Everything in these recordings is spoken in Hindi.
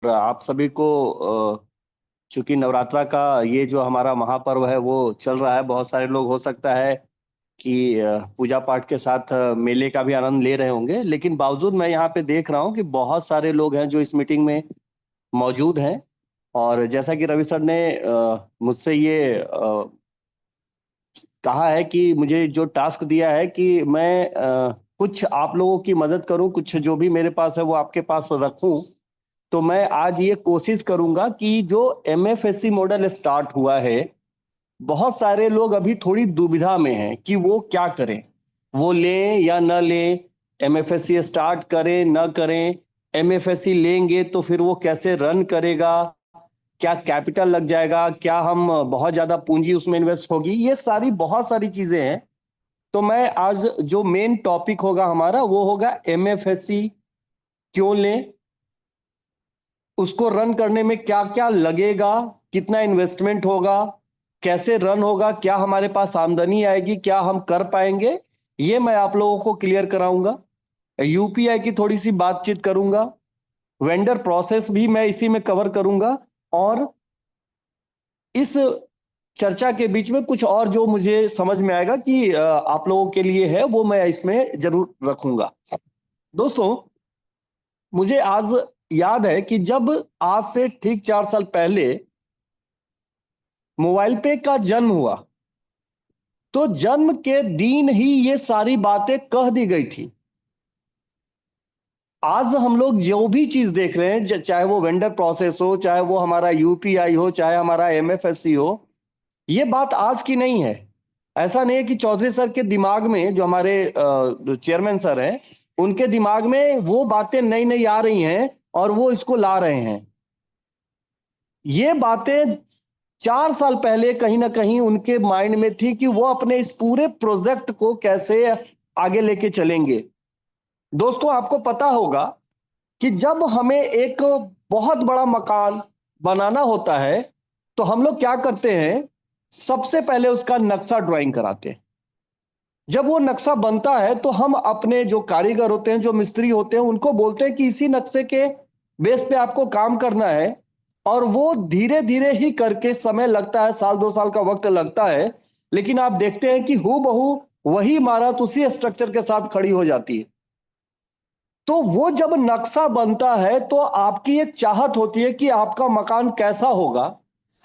आप सभी को चूंकि नवरात्रा का ये जो हमारा महापर्व है वो चल रहा है। बहुत सारे लोग हो सकता है कि पूजा पाठ के साथ मेले का भी आनंद ले रहे होंगे, लेकिन बावजूद मैं यहाँ पे देख रहा हूँ कि बहुत सारे लोग हैं जो इस मीटिंग में मौजूद हैं। और जैसा कि रवि सर ने मुझसे ये कहा है कि मुझे जो टास्क दिया है कि मैं कुछ आप लोगों की मदद करूं, कुछ जो भी मेरे पास है वो आपके पास रखूं। तो मैं आज ये कोशिश करूंगा कि जो एमएफएससी मॉडल स्टार्ट हुआ है, बहुत सारे लोग अभी थोड़ी दुविधा में हैं कि वो क्या करें, वो लें या न लें, एमएफएससी स्टार्ट करें न करें, एमएफएससी लेंगे तो फिर वो कैसे रन करेगा, क्या कैपिटल लग जाएगा, क्या हम बहुत ज्यादा पूंजी उसमें इन्वेस्ट होगी, ये सारी बहुत सारी चीजें हैं। तो मैं आज जो मेन टॉपिक होगा हमारा वो होगा एमएफएससी क्यों लें, उसको रन करने में क्या क्या लगेगा, कितना इन्वेस्टमेंट होगा, कैसे रन होगा, क्या हमारे पास आमदनी आएगी, क्या हम कर पाएंगे, ये मैं आप लोगों को क्लियर कराऊंगा। यूपीआई की थोड़ी सी बातचीत करूंगा, वेंडर प्रोसेस भी मैं इसी में कवर करूंगा, और इस चर्चा के बीच में कुछ और जो मुझे समझ में आएगा कि आप लोगों के लिए है वो मैं इसमें जरूर रखूंगा। दोस्तों, मुझे आज याद है कि जब आज से ठीक 4 साल पहले मोबाइल पे का जन्म हुआ, तो जन्म के दिन ही ये सारी बातें कह दी गई थी। आज हम लोग जो भी चीज देख रहे हैं, चाहे वो वेंडर प्रोसेस हो, चाहे वो हमारा यूपीआई हो, चाहे हमारा एमएफएससी हो, ये बात आज की नहीं है। ऐसा नहीं है कि चौधरी सर के दिमाग में, जो हमारे चेयरमैन सर हैं, उनके दिमाग में वो बातें नई नई आ रही हैं और वो इसको ला रहे हैं। ये बातें 4 साल पहले कहीं ना कहीं उनके माइंड में थी कि वो अपने इस पूरे प्रोजेक्ट को कैसे आगे लेके चलेंगे। दोस्तों, आपको पता होगा कि जब हमें एक बहुत बड़ा मकान बनाना होता है तो हम लोग क्या करते हैं, सबसे पहले उसका नक्शा ड्राइंग कराते हैं। जब वो नक्शा बनता है तो हम अपने जो कारीगर होते हैं, जो मिस्त्री होते हैं, उनको बोलते हैं कि इसी नक्शे के बेस पे आपको काम करना है। और वो धीरे धीरे ही करके, समय लगता है, 1 2 साल का वक्त लगता है, लेकिन आप देखते हैं कि हूबहू वही इमारत उसी स्ट्रक्चर के साथ खड़ी हो जाती है। तो वो जब नक्शा बनता है तो आपकी एक चाहत होती है कि आपका मकान कैसा होगा।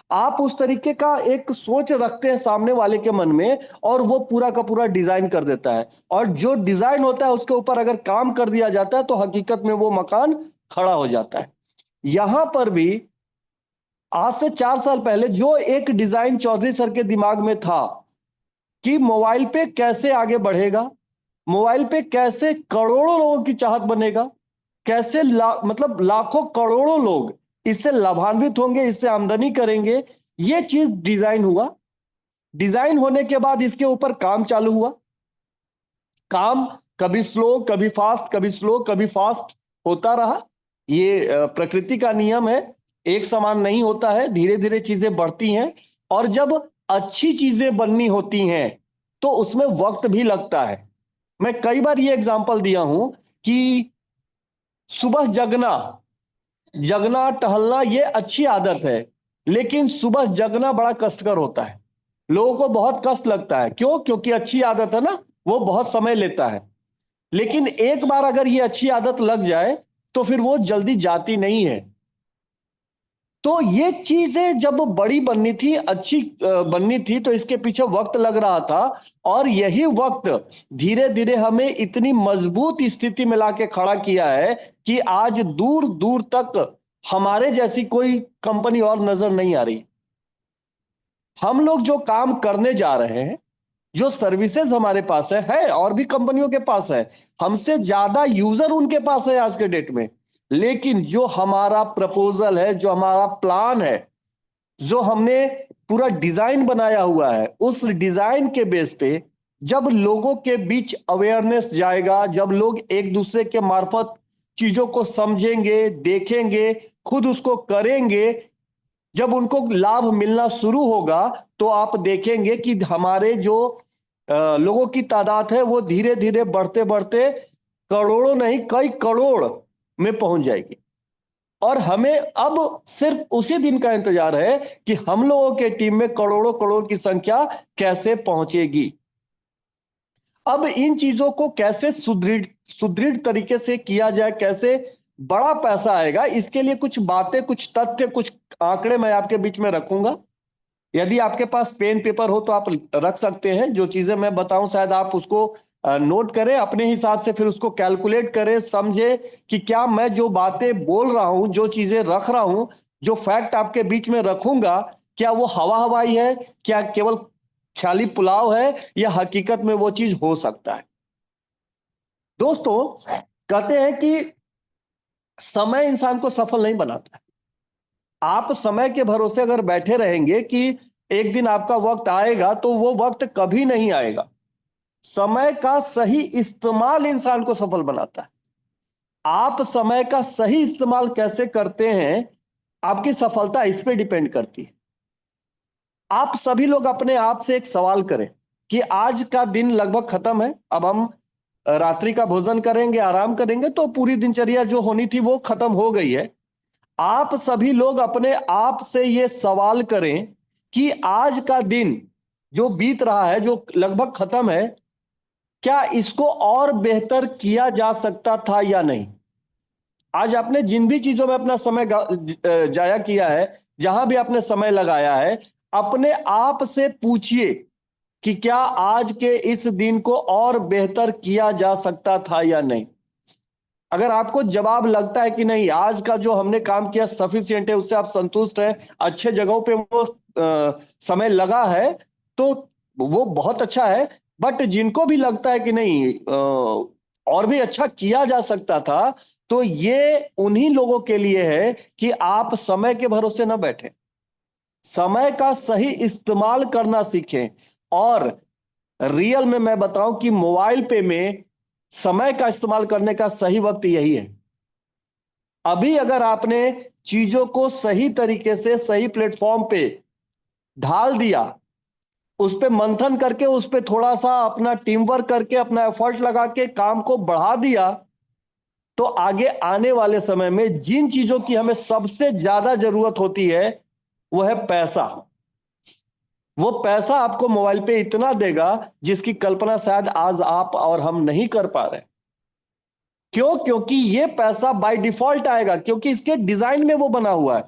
आप उस तरीके का एक सोच रखते हैं सामने वाले के मन में, और वो पूरा का पूरा डिजाइन कर देता है। और जो डिजाइन होता है उसके ऊपर अगर काम कर दिया जाता है तो हकीकत में वो मकान खड़ा हो जाता है। यहां पर भी आज से 4 साल पहले जो एक डिजाइन चौधरी सर के दिमाग में था कि मोबाइल पे कैसे आगे बढ़ेगा, मोबाइल पे कैसे करोड़ों लोगों की चाहत बनेगा, कैसे मतलब लाखों करोड़ों लोग इससे लाभान्वित होंगे, इससे आमदनी करेंगे, ये चीज डिजाइन हुआ। डिजाइन होने के बाद इसके ऊपर काम चालू हुआ। काम कभी स्लो, कभी फास्ट, कभी स्लो, कभी फास्ट होता रहा। ये प्रकृति का नियम है, एक समान नहीं होता है, धीरे धीरे चीजें बढ़ती हैं। और जब अच्छी चीजें बननी होती हैं तो उसमें वक्त भी लगता है। मैं कई बार ये एग्जांपल दिया हूं कि सुबह जगना, जगना टहलना ये अच्छी आदत है, लेकिन सुबह जगना बड़ा कष्टकर होता है। लोगों को बहुत कष्ट लगता है। क्यों? क्योंकि अच्छी आदत है ना, वो बहुत समय लेता है। लेकिन एक बार अगर ये अच्छी आदत लग जाए तो फिर वो जल्दी जाती नहीं है। तो ये चीजें जब बड़ी बननी थी, अच्छी बननी थी, तो इसके पीछे वक्त लग रहा था। और यही वक्त धीरे धीरे हमें इतनी मजबूत स्थिति में लाके खड़ा किया है कि आज दूर दूर तक हमारे जैसी कोई कंपनी और नजर नहीं आ रही। हम लोग जो काम करने जा रहे हैं, जो सर्विसेज हमारे पास है और भी कंपनियों के पास है, हमसे ज्यादा यूजर उनके पास है आज के डेट में। लेकिन जो हमारा प्रपोजल है, जो हमारा प्लान है, जो हमने पूरा डिजाइन बनाया हुआ है, उस डिजाइन के बेस पे जब लोगों के बीच अवेयरनेस जाएगा, जब लोग एक दूसरे के मार्फत चीजों को समझेंगे, देखेंगे, खुद उसको करेंगे, जब उनको लाभ मिलना शुरू होगा, तो आप देखेंगे कि हमारे जो लोगों की तादाद है वो धीरे धीरे बढ़ते बढ़ते करोड़ों नहीं, कई करोड़ में पहुंच जाएगी। और हमें अब सिर्फ उसी दिन का इंतजार है कि हम लोगों के टीम में करोड़ों करोड़ की संख्या कैसे पहुंचेगी। अब इन चीजों को कैसे सुदृढ़ सुदृढ़ तरीके से किया जाए, कैसे बड़ा पैसा आएगा, इसके लिए कुछ बातें, कुछ तथ्य, कुछ आंकड़े मैं आपके बीच में रखूंगा। यदि आपके पास पेन पेपर हो तो आप रख सकते हैं। जो चीजें मैं बताऊं शायद आप उसको नोट करें अपने हिसाब से, फिर उसको कैलकुलेट करें, समझे कि क्या मैं जो बातें बोल रहा हूं, जो चीजें रख रहा हूं, जो फैक्ट आपके बीच में रखूंगा, क्या वो हवा हवाई है, क्या केवल ख्याली पुलाव है, या हकीकत में वो चीज हो सकता है। दोस्तों, कहते हैं कि समय इंसान को सफल नहीं बनाता। आप समय के भरोसे अगर बैठे रहेंगे कि एक दिन आपका वक्त आएगा, तो वो वक्त कभी नहीं आएगा। समय का सही इस्तेमाल इंसान को सफल बनाता है। आप समय का सही इस्तेमाल कैसे करते हैं, आपकी सफलता इस पे डिपेंड करती है। आप सभी लोग अपने आप से एक सवाल करें कि आज का दिन लगभग खत्म है, अब हम रात्रि का भोजन करेंगे, आराम करेंगे, तो पूरी दिनचर्या जो होनी थी वो खत्म हो गई है। आप सभी लोग अपने आप से ये सवाल करें कि आज का दिन जो बीत रहा है, जो लगभग खत्म है, क्या इसको और बेहतर किया जा सकता था या नहीं। आज आपने जिन भी चीजों में अपना समय जाया किया है, जहां भी आपने समय लगाया है, अपने आप से पूछिए कि क्या आज के इस दिन को और बेहतर किया जा सकता था या नहीं। अगर आपको जवाब लगता है कि नहीं, आज का जो हमने काम किया सफिशिएंट है, उससे आप संतुष्ट हैं, अच्छे जगहों पे वो समय लगा है, तो वो बहुत अच्छा है। बट जिनको भी लगता है कि नहीं, और भी अच्छा किया जा सकता था, तो ये उन्हीं लोगों के लिए है कि आप समय के भरोसे ना बैठे, समय का सही इस्तेमाल करना सीखें। और रियल में मैं बताऊं कि मोबाइल पे में समय का इस्तेमाल करने का सही वक्त यही है। अभी अगर आपने चीजों को सही तरीके से सही प्लेटफॉर्म पे ढाल दिया, उस पे मंथन करके, उस पे थोड़ा सा अपना टीम वर्क करके, अपना एफर्ट लगा के काम को बढ़ा दिया, तो आगे आने वाले समय में जिन चीजों की हमें सबसे ज्यादा जरूरत होती है, वो है पैसा। वो पैसा आपको मोबाइल पे इतना देगा जिसकी कल्पना शायद आज आप और हम नहीं कर पा रहे। क्यों? क्योंकि ये पैसा बाय डिफॉल्ट आएगा, क्योंकि इसके डिजाइन में वो बना हुआ है,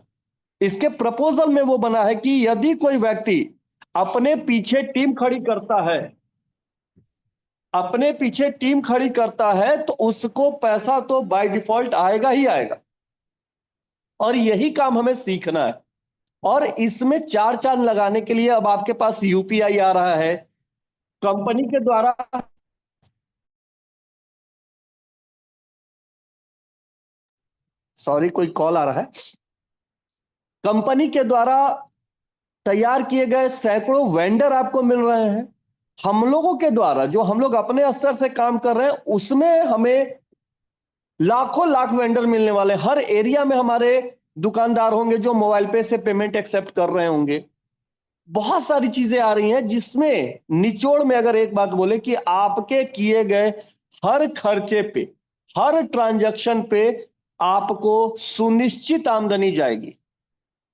इसके प्रपोजल में वो बना है कि यदि कोई व्यक्ति अपने पीछे टीम खड़ी करता है, अपने पीछे टीम खड़ी करता है, तो उसको पैसा तो बाय डिफॉल्ट आएगा ही आएगा। और यही काम हमें सीखना है। और इसमें चार चांद लगाने के लिए अब आपके पास यूपीआई आ रहा है कंपनी के द्वारा। सॉरी, कोई कॉल आ रहा है। कंपनी के द्वारा तैयार किए गए सैकड़ों वेंडर आपको मिल रहे हैं। हम लोगों के द्वारा जो हम लोग अपने स्तर से काम कर रहे हैं, उसमें हमें लाखों लाख वेंडर मिलने वाले। हर एरिया में हमारे दुकानदार होंगे जो मोबाइल पे से पेमेंट एक्सेप्ट कर रहे होंगे। बहुत सारी चीजें आ रही हैं, जिसमें निचोड़ में अगर एक बात बोले कि आपके किए गए हर खर्चे पे, हर ट्रांजैक्शन पे आपको सुनिश्चित आमदनी जाएगी।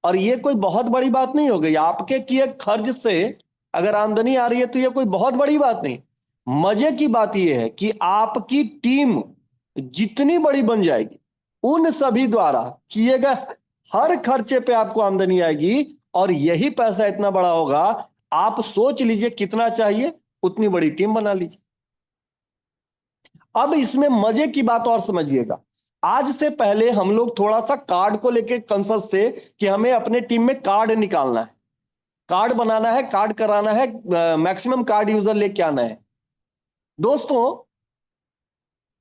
और ये कोई बहुत बड़ी बात नहीं हो गई। आपके किए खर्च से अगर आमदनी आ रही है तो ये कोई बहुत बड़ी बात नहीं। मजे की बात यह है कि आपकी टीम जितनी बड़ी बन जाएगी, उन सभी द्वारा किए गए हर खर्चे पे आपको आमदनी आएगी। और यही पैसा इतना बड़ा होगा, आप सोच लीजिए कितना चाहिए, उतनी बड़ी टीम बना लीजिए। अब इसमें मजे की बात और समझिएगा। आज से पहले हम लोग थोड़ा सा कार्ड को लेके कंसर्स थे कि हमें अपने टीम में कार्ड निकालना है, कार्ड बनाना है, कार्ड कराना है, मैक्सिमम कार्ड यूजर लेके आना है। दोस्तों,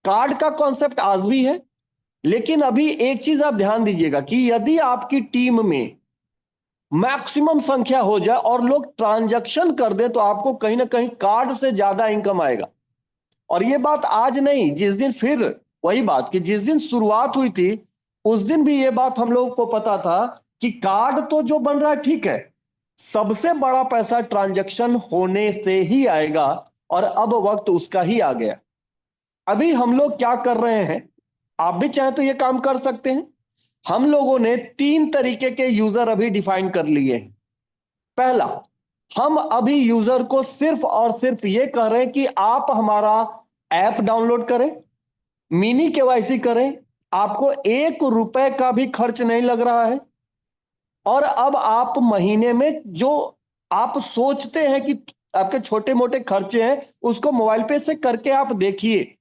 कार्ड का कॉन्सेप्ट आज भी है, लेकिन अभी एक चीज आप ध्यान दीजिएगा कि यदि आपकी टीम में मैक्सिमम संख्या हो जाए और लोग ट्रांजैक्शन कर दे, तो आपको कहीं ना कहीं कार्ड से ज्यादा इनकम आएगा। और ये बात आज नहीं, जिस दिन, फिर वही बात कि जिस दिन शुरुआत हुई थी, उस दिन भी ये बात हम लोगों को पता था कि कार्ड तो जो बन रहा है ठीक है, सबसे बड़ा पैसा ट्रांजैक्शन होने से ही आएगा। और अब वक्त उसका ही आ गया। अभी हम लोग क्या कर रहे हैं, आप भी चाहे तो ये काम कर सकते हैं। हम लोगों ने 3 तरीके के यूजर अभी डिफाइन कर लिए। पहला, हम अभी यूजर को सिर्फ और सिर्फ ये कह रहे हैं कि आप हमारा ऐप डाउनलोड करें, मिनी केवाईसी करें, आपको 1 रुपए का भी खर्च नहीं लग रहा है। और अब आप महीने में जो आप सोचते हैं कि आपके छोटे मोटे खर्चे हैं, उसको मोबाइल पे से करके आप देखिए।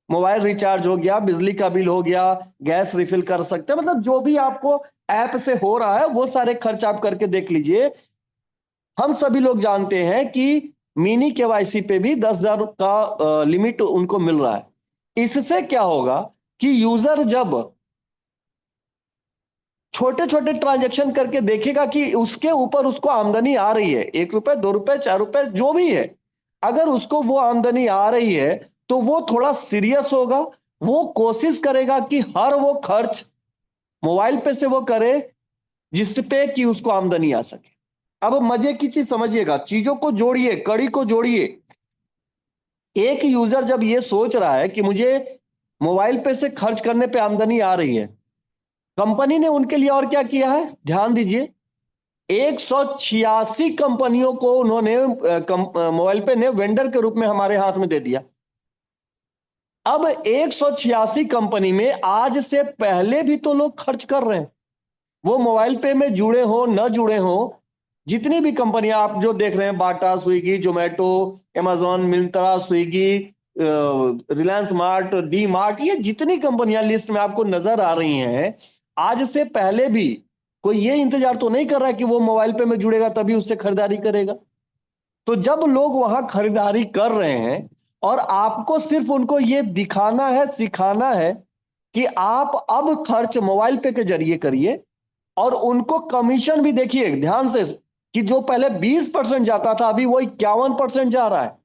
मोबाइल रिचार्ज हो गया, बिजली का बिल हो गया, गैस रिफिल कर सकते हैं, मतलब जो भी आपको ऐप से हो रहा है वो सारे खर्च आप करके देख लीजिए। हम सभी लोग जानते हैं कि मिनी केवाईसी पे भी 10,000 का लिमिट उनको मिल रहा है। इससे क्या होगा कि यूजर जब छोटे छोटे ट्रांजैक्शन करके देखेगा कि उसके ऊपर उसको आमदनी आ रही है, 1 रुपए, 2 रुपए, 4 रुपए, जो भी है, अगर उसको वो आमदनी आ रही है तो वो थोड़ा सीरियस होगा। वो कोशिश करेगा कि हर वो खर्च मोबाइल पे से वो करे जिसपे कि उसको आमदनी आ सके। अब मजे की चीज समझिएगा, चीजों को जोड़िए, कड़ी को जोड़िए। एक यूजर जब ये सोच रहा है कि मुझे मोबाइल पे से खर्च करने पे आमदनी आ रही है, कंपनी ने उनके लिए और क्या किया है, ध्यान दीजिए। 186 कंपनियों को उन्होंने मोबाइल पे ने वेंडर के रूप में हमारे हाथ में दे दिया। अब 186 कंपनी में आज से पहले भी तो लोग खर्च कर रहे हैं, वो मोबाइल पे में जुड़े हो न जुड़े हो। जितनी भी कंपनियां आप जो देख रहे हैं, Bata, Swiggy, Zomato, Amazon, Myntra, Swiggy, Reliance Mart, D Mart, ये जितनी कंपनियां लिस्ट में आपको नजर आ रही हैं, आज से पहले भी कोई ये इंतजार तो नहीं कर रहा है कि वो मोबाइल पे में जुड़ेगा तभी उससे खरीदारी करेगा। तो जब लोग वहां खरीदारी कर रहे हैं और आपको सिर्फ उनको ये दिखाना है, सिखाना है कि आप अब खर्च मोबाइल पे के जरिए करिए, और उनको कमीशन भी देखिए ध्यान से कि जो पहले 20% जाता था अभी वो 51% जा रहा है।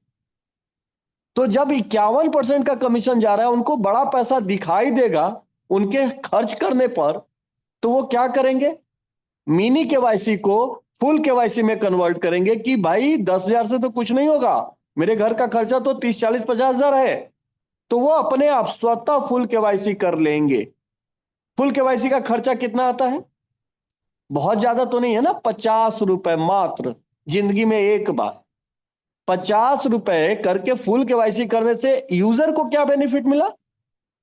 तो जब 51% का कमीशन जा रहा है, उनको बड़ा पैसा दिखाई देगा उनके खर्च करने पर, तो वो क्या करेंगे, मिनी केवाईसी को फुल केवाईसी में कन्वर्ट करेंगे कि भाई 10,000 से तो कुछ नहीं होगा, मेरे घर का खर्चा तो 30, 40, 50,000 है। तो वो अपने आप स्वतः फुल केवाईसी कर लेंगे। फुल केवाईसी का खर्चा कितना आता है, बहुत ज्यादा तो नहीं है ना, 50 रुपए मात्र, जिंदगी में एक बार। 50 रुपए करके फुल केवाईसी करने से यूजर को क्या बेनिफिट मिला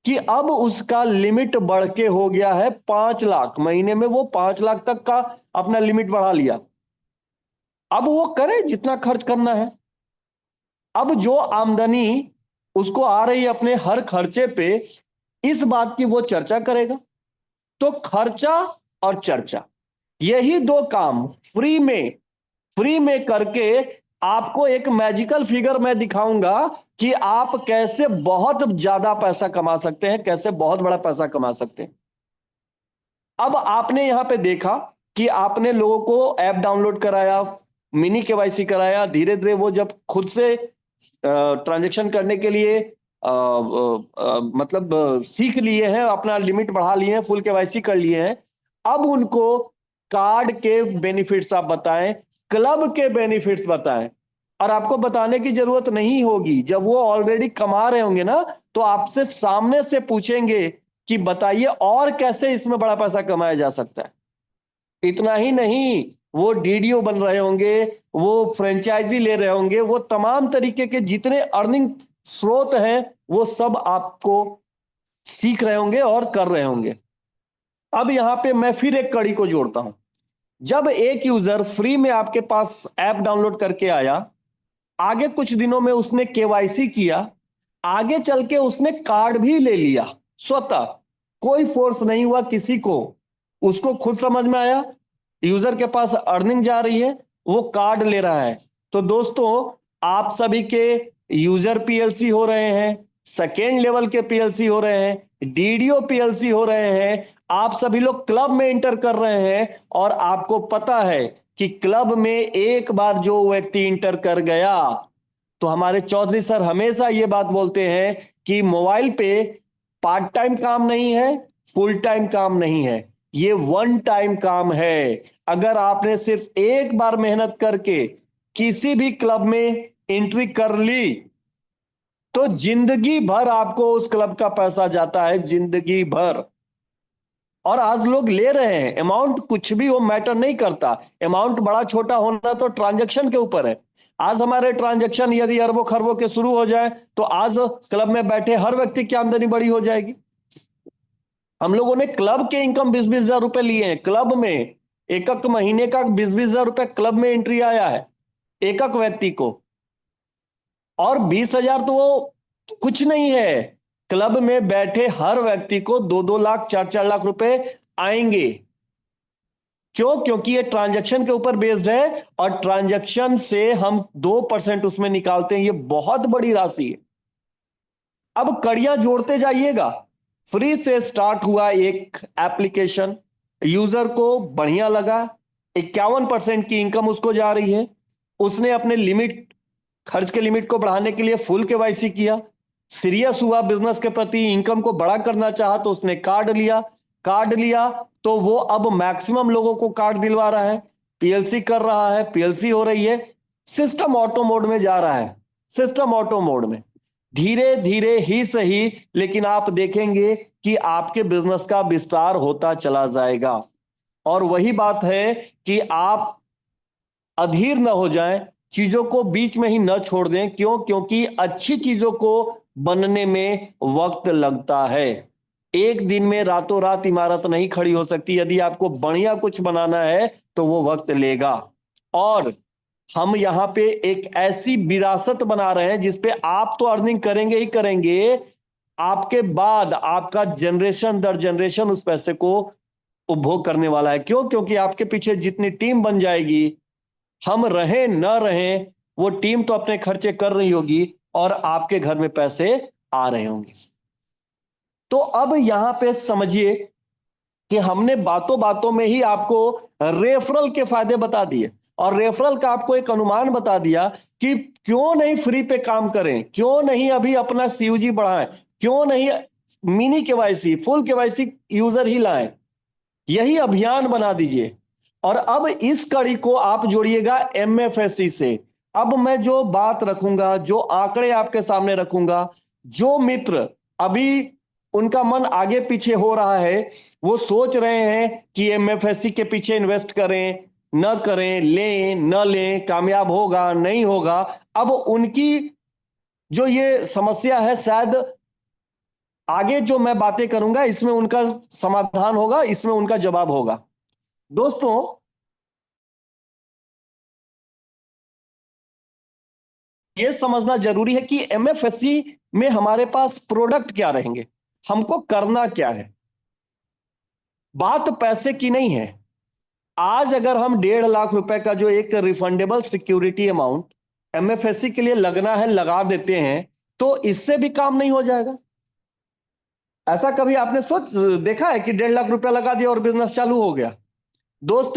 कि अब उसका लिमिट बढ़ के हो गया है 5 लाख। महीने में वो 5 लाख तक का अपना लिमिट बढ़ा लिया। अब वो करे जितना खर्च करना है। अब जो आमदनी उसको आ रही है अपने हर खर्चे पे, इस बात की वो चर्चा करेगा। तो खर्चा और चर्चा, यही दो काम फ्री में करके आपको एक मैजिकल फिगर मैं दिखाऊंगा कि आप कैसे बहुत ज्यादा पैसा कमा सकते हैं, कैसे बहुत बड़ा पैसा कमा सकते हैं। अब आपने यहां पे देखा कि आपने लोगों को ऐप डाउनलोड कराया, मिनी केवाईसी कराया, धीरे धीरे वो जब खुद से ट्रांजैक्शन करने के लिए मतलब सीख लिए हैं, अपना लिमिट बढ़ा लिए हैं, फुल केवाईसी कर लिए हैं। अब उनको कार्ड के बेनिफिट्स आप बताएं, क्लब के बेनिफिट्स बताएं। और आपको बताने की जरूरत नहीं होगी, जब वो ऑलरेडी कमा रहे होंगे ना, तो आपसे सामने से पूछेंगे कि बताइए और कैसे इसमें बड़ा पैसा कमाया जा सकता है। इतना ही नहीं, वो डीडीओ बन रहे होंगे, वो फ्रेंचाइजी ले रहे होंगे, वो तमाम तरीके के जितने अर्निंग स्रोत हैं वो सब आपको सीख रहे होंगे और कर रहे होंगे। अब यहां पे मैं फिर एक कड़ी को जोड़ता हूं। जब एक यूजर फ्री में आपके पास ऐप डाउनलोड करके आया, आगे कुछ दिनों में उसने केवाईसी किया, आगे चल के उसने कार्ड भी ले लिया स्वतः, कोई फोर्स नहीं हुआ किसी को, उसको खुद समझ में आया यूजर के पास अर्निंग जा रही है, वो कार्ड ले रहा है। तो दोस्तों, आप सभी के यूजर पीएलसी हो रहे हैं, सेकेंड लेवल के पीएलसी हो रहे हैं, डीडीओ पीएलसी हो रहे हैं, आप सभी लोग क्लब में इंटर कर रहे हैं। और आपको पता है कि क्लब में एक बार जो व्यक्ति इंटर कर गया, तो हमारे चौधरी सर हमेशा ये बात बोलते हैं कि मोबाइल पे पार्ट टाइम काम नहीं है, फुल टाइम काम नहीं है, ये वन टाइम काम है। अगर आपने सिर्फ एक बार मेहनत करके किसी भी क्लब में एंट्री कर ली, तो जिंदगी भर आपको उस क्लब का पैसा जाता है, जिंदगी भर। और आज लोग ले रहे हैं। अमाउंट कुछ भी हो, मैटर नहीं करता, अमाउंट बड़ा छोटा होना तो ट्रांजैक्शन के ऊपर है। आज हमारे ट्रांजैक्शन यदि अरबों खरबों के शुरू हो जाए तो आज क्लब में बैठे हर व्यक्ति की आमदनी बड़ी हो जाएगी। हम लोगों ने क्लब के इनकम 20-20 हजार रुपए लिए हैं क्लब में, एक एक महीने का 20-20 हजार रुपए क्लब में एंट्री आया है एक एक व्यक्ति को। और 20 हजार तो वो कुछ नहीं है, क्लब में बैठे हर व्यक्ति को 2-2 लाख 4-4 लाख रुपए आएंगे। क्यों? क्योंकि ये ट्रांजैक्शन के ऊपर बेस्ड है और ट्रांजैक्शन से हम 2% उसमें निकालते हैं, ये बहुत बड़ी राशि है। अब कड़ियां जोड़ते जाइएगा। फ्री से स्टार्ट हुआ एक एप्लीकेशन, यूजर को बढ़िया लगा, 51% की इनकम उसको जा रही है। उसने अपने लिमिट, खर्च के लिमिट को बढ़ाने के लिए फुल केवाईसी किया, सीरियस हुआ बिजनेस के प्रति, इनकम को बड़ा करना चाहा तो उसने कार्ड लिया तो वो अब मैक्सिमम लोगों को कार्ड दिलवा रहा है, पीएलसी कर रहा है, पीएलसी हो रही है, सिस्टम ऑटो मोड में जा रहा है, सिस्टम ऑटो मोड में। धीरे धीरे ही सही, लेकिन आप देखेंगे कि आपके बिजनेस का विस्तार होता चला जाएगा। और वही बात है कि आप अधीर न हो जाएं, चीजों को बीच में ही न छोड़ दें। क्यों? क्योंकि अच्छी चीजों को बनने में वक्त लगता है। एक दिन में रातों रात इमारत नहीं खड़ी हो सकती। यदि आपको बढ़िया कुछ बनाना है तो वो वक्त लेगा। और हम यहां पे एक ऐसी विरासत बना रहे हैं जिसपे आप तो अर्निंग करेंगे ही करेंगे, आपके बाद आपका जनरेशन दर जनरेशन उस पैसे को उपभोग करने वाला है। क्यों? क्योंकि आपके पीछे जितनी टीम बन जाएगी, हम रहें न रहें, वो टीम तो अपने खर्चे कर रही होगी और आपके घर में पैसे आ रहे होंगे। तो अब यहां पे समझिए कि हमने बातों बातों में ही आपको रेफरल के फायदे बता दिए और रेफरल का आपको एक अनुमान बता दिया कि क्यों नहीं फ्री पे काम करें, क्यों नहीं अभी अपना सीयूजी बढ़ाएं, क्यों नहीं mini KYC full KYC user ही लाएं। यही अभियान बना दीजिए। और अब इस कड़ी को आप जोड़िएगा एमएफएससी से। अब मैं जो बात रखूंगा, जो आंकड़े आपके सामने रखूंगा, जो मित्र अभी उनका मन आगे पीछे हो रहा है, वो सोच रहे हैं कि एमएफएससी के पीछे इन्वेस्ट करें न करें, लें न लें, कामयाब होगा नहीं होगा, अब उनकी जो ये समस्या है, शायद आगे जो मैं बातें करूंगा इसमें उनका समाधान होगा, इसमें उनका जवाब होगा। दोस्तों, यह समझना जरूरी है कि एमएफएससी में हमारे पास प्रोडक्ट क्या रहेंगे, हमको करना क्या है। बात पैसे की नहीं है। आज अगर हम 1.5 लाख रुपए का जो एक रिफंडेबल सिक्योरिटी अमाउंट एमएफएससी के लिए लगना है लगा देते हैं, तो इससे भी काम नहीं हो जाएगा। ऐसा कभी आपने सोच देखा है कि 1.5 लाख रुपया लगा दिया और बिजनेस चालू हो गया? दोस्त,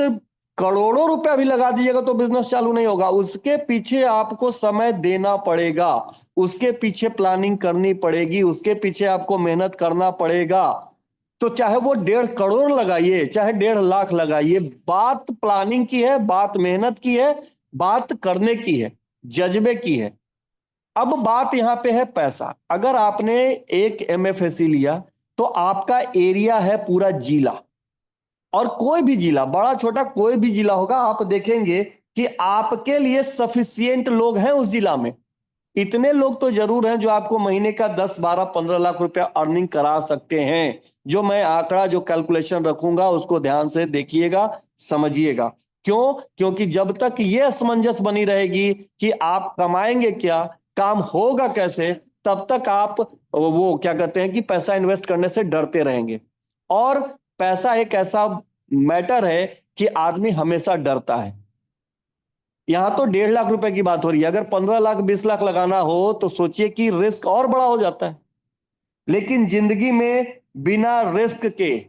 करोड़ों रुपया भी लगा दीजिएगा तो बिजनेस चालू नहीं होगा। उसके पीछे आपको समय देना पड़ेगा, उसके पीछे प्लानिंग करनी पड़ेगी, उसके पीछे आपको मेहनत करना पड़ेगा। तो चाहे वो 1.5 करोड़ लगाइए, चाहे 1.5 लाख लगाइए, बात प्लानिंग की है, बात मेहनत की है, बात करने की है, जज्बे की है। अब बात यहां पे है पैसा। अगर आपने एक एमएफएससी लिया तो आपका एरिया है पूरा जिला, और कोई भी जिला, बड़ा छोटा कोई भी जिला होगा, आप देखेंगे कि आपके लिए सफिशियंट लोग हैं उस जिला में। इतने लोग तो जरूर हैं जो आपको महीने का 10-12-15 लाख रुपया अर्निंग करा सकते हैं। जो मैं आंकड़ा, जो कैलकुलेशन रखूंगा उसको ध्यान से देखिएगा, समझिएगा। क्यों? क्योंकि जब तक यह असमंजस बनी रहेगी कि आप कमाएंगे क्या, काम होगा कैसे, तब तक आप वो क्या कहते हैं कि पैसा इन्वेस्ट करने से डरते रहेंगे। और पैसा एक ऐसा मैटर है कि आदमी हमेशा डरता है। यहां तो 1.5 लाख रुपए की बात हो रही है, अगर 15 लाख 20 लाख लगाना हो तो सोचिए कि रिस्क और बड़ा हो जाता है। लेकिन जिंदगी में बिना रिस्क के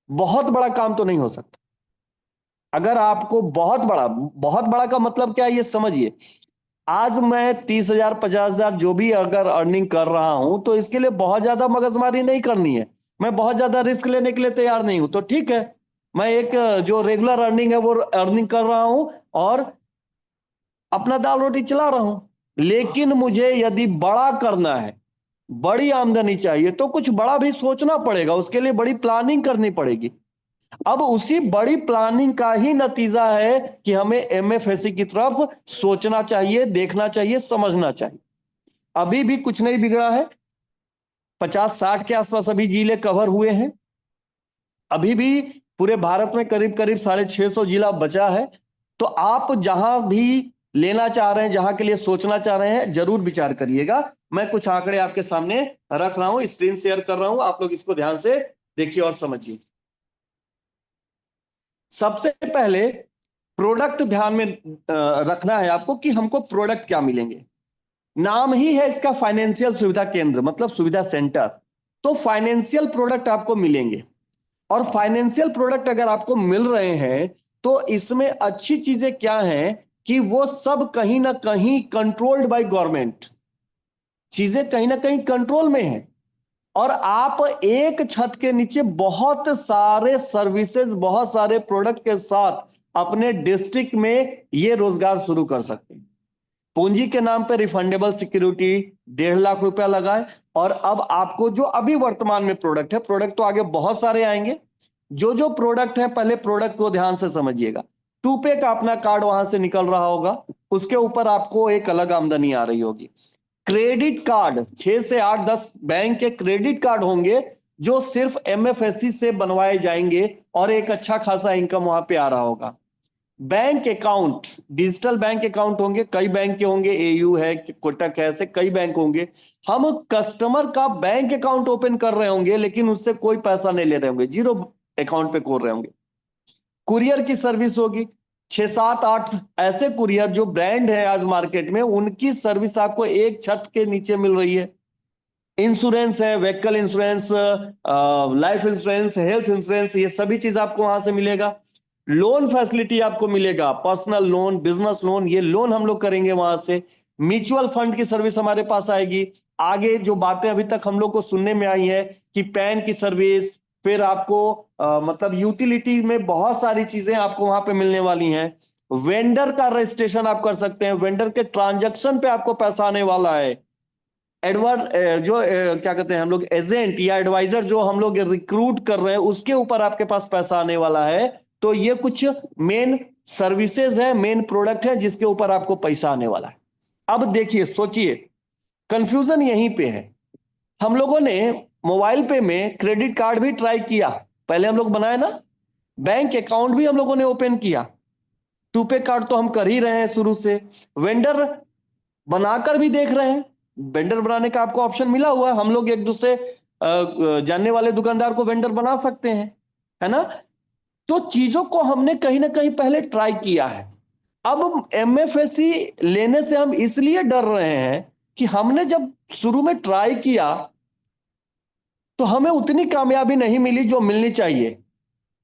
बहुत बड़ा काम तो नहीं हो सकता। अगर आपको बहुत बड़ा का मतलब क्या है ये समझिए। आज मैं 30,000 50,000 जो भी अगर अर्निंग कर रहा हूं तो इसके लिए बहुत ज्यादा मगजमारी नहीं करनी है, मैं बहुत ज्यादा रिस्क लेने के लिए तैयार नहीं हूं, तो ठीक है, मैं एक जो रेगुलर अर्निंग है वो अर्निंग कर रहा हूं और अपना दाल रोटी चला रहा हूं। लेकिन मुझे यदि बड़ा करना है, बड़ी आमदनी चाहिए तो कुछ बड़ा भी सोचना पड़ेगा, उसके लिए बड़ी प्लानिंग करनी पड़ेगी। अब उसी बड़ी प्लानिंग का ही नतीजा है कि हमें एमएफएससी की तरफ सोचना चाहिए, देखना चाहिए, समझना चाहिए। अभी भी कुछ नहीं बिगड़ा है, 50-60 के आसपास अभी जिले कवर हुए हैं। अभी भी पूरे भारत में करीब करीब 650 जिला बचा है। तो आप जहां भी लेना चाह रहे हैं, जहां के लिए सोचना चाह रहे हैं, जरूर विचार करिएगा। मैं कुछ आंकड़े आपके सामने रख रहा हूं, स्क्रीन शेयर कर रहा हूं, आप लोग इसको ध्यान से देखिए और समझिए। सबसे पहले प्रोडक्ट ध्यान में रखना है आपको कि हमको प्रोडक्ट क्या मिलेंगे। नाम ही है इसका फाइनेंशियल सुविधा केंद्र, मतलब सुविधा सेंटर। तो फाइनेंशियल प्रोडक्ट आपको मिलेंगे, और फाइनेंशियल प्रोडक्ट अगर आपको मिल रहे हैं तो इसमें अच्छी चीजें क्या हैं कि वो सब कहीं ना कहीं कंट्रोल्ड बाय गवर्नमेंट, चीजें कहीं ना कहीं कंट्रोल में हैं। और आप एक छत के नीचे बहुत सारे सर्विसेज, बहुत सारे प्रोडक्ट के साथ अपने डिस्ट्रिक्ट में ये रोजगार शुरू कर सकते हैं। पूंजी के नाम पे रिफंडेबल सिक्योरिटी 1.5 लाख रुपया लगाए। और अब आपको जो अभी वर्तमान में प्रोडक्ट है, प्रोडक्ट तो आगे बहुत सारे आएंगे, जो जो प्रोडक्ट है पहले प्रोडक्ट को ध्यान से समझिएगा। टूपे का अपना कार्ड वहां से निकल रहा होगा, उसके ऊपर आपको एक अलग आमदनी आ रही होगी। क्रेडिट कार्ड 6 से 8 10 बैंक के क्रेडिट कार्ड होंगे जो सिर्फ एमएफएससी से बनवाए जाएंगे, और एक अच्छा खासा इनकम वहां पे आ रहा होगा। Bank account, digital bank account होंगे, कई बैंक के होंगे, एयू है, कोटक है, ऐसे कई बैंक होंगे। हम कस्टमर का बैंक अकाउंट ओपन कर रहे होंगे लेकिन उससे कोई पैसा नहीं ले रहे होंगे, जीरो अकाउंट पे खोल रहे होंगे। कुरियर की सर्विस होगी, 6 7 8 ऐसे कुरियर जो ब्रांड है आज मार्केट में, उनकी सर्विस आपको एक छत के नीचे मिल रही है। इंश्योरेंस है, vehicle insurance, life insurance, health insurance, ये सभी चीज आपको वहां से मिलेगा। लोन फैसिलिटी आपको मिलेगा, पर्सनल लोन, बिजनेस लोन, ये लोन हम लोग करेंगे वहां से। म्यूचुअल फंड की सर्विस हमारे पास आएगी। आगे जो बातें अभी तक हम लोग को सुनने में आई है कि पैन की सर्विस, फिर आपको मतलब यूटिलिटी में बहुत सारी चीजें आपको वहां पे मिलने वाली हैं। वेंडर का रजिस्ट्रेशन आप कर सकते हैं, वेंडर के ट्रांजैक्शन पे आपको पैसा आने वाला है। एडवर्ड जो क्या कहते हैं हम लोग, एजेंट या एडवाइजर जो हम लोग रिक्रूट कर रहे हैं, उसके ऊपर आपके पास पैसा आने वाला है। तो ये कुछ मेन सर्विसेज है, मेन प्रोडक्ट है जिसके ऊपर आपको पैसा आने वाला है। अब देखिए, सोचिए, कंफ्यूजन यहीं पे है। हम लोगों ने मोबाइल पे में क्रेडिट कार्ड भी ट्राई किया, पहले हम लोग बनाए ना, बैंक अकाउंट भी हम लोगों ने ओपन किया, टूपे कार्ड तो हम कर ही रहे हैं शुरू से, वेंडर बनाकर भी देख रहे हैं। वेंडर बनाने का आपको ऑप्शन मिला हुआ है, हम लोग एक दूसरे जानने वाले दुकानदार को वेंडर बना सकते हैं, है ना। तो चीजों को हमने कहीं ना कहीं पहले ट्राई किया है। अब एमएफएससी लेने से हम इसलिए डर रहे हैं कि हमने जब शुरू में ट्राई किया तो हमें उतनी कामयाबी नहीं मिली जो मिलनी चाहिए।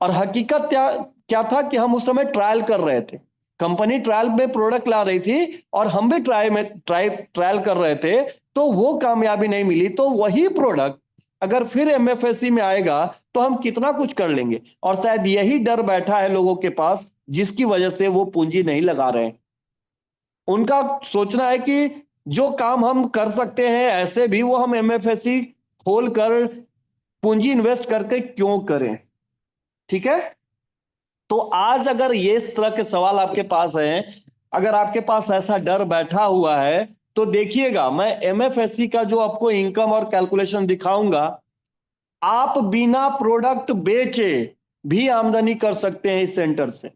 और हकीकत क्या क्या था कि हम उस समय ट्रायल कर रहे थे, कंपनी ट्रायल में प्रोडक्ट ला रही थी और हम भी ट्रायल कर रहे थे, तो वो कामयाबी नहीं मिली। तो वही प्रोडक्ट अगर फिर एमएफएससी में आएगा तो हम कितना कुछ कर लेंगे, और शायद यही डर बैठा है लोगों के पास जिसकी वजह से वो पूंजी नहीं लगा रहे हैं। उनका सोचना है कि जो काम हम कर सकते हैं ऐसे भी, वो हम एमएफएससी खोल कर पूंजी इन्वेस्ट करके क्यों करें। ठीक है। तो आज अगर ये इस तरह के सवाल आपके पास हैं, अगर आपके पास ऐसा डर बैठा हुआ है, तो देखिएगा, मैं एमएफएससी का जो आपको इनकम और कैलकुलेशन दिखाऊंगा, आप बिना प्रोडक्ट बेचे भी आमदनी कर सकते हैं इस सेंटर से,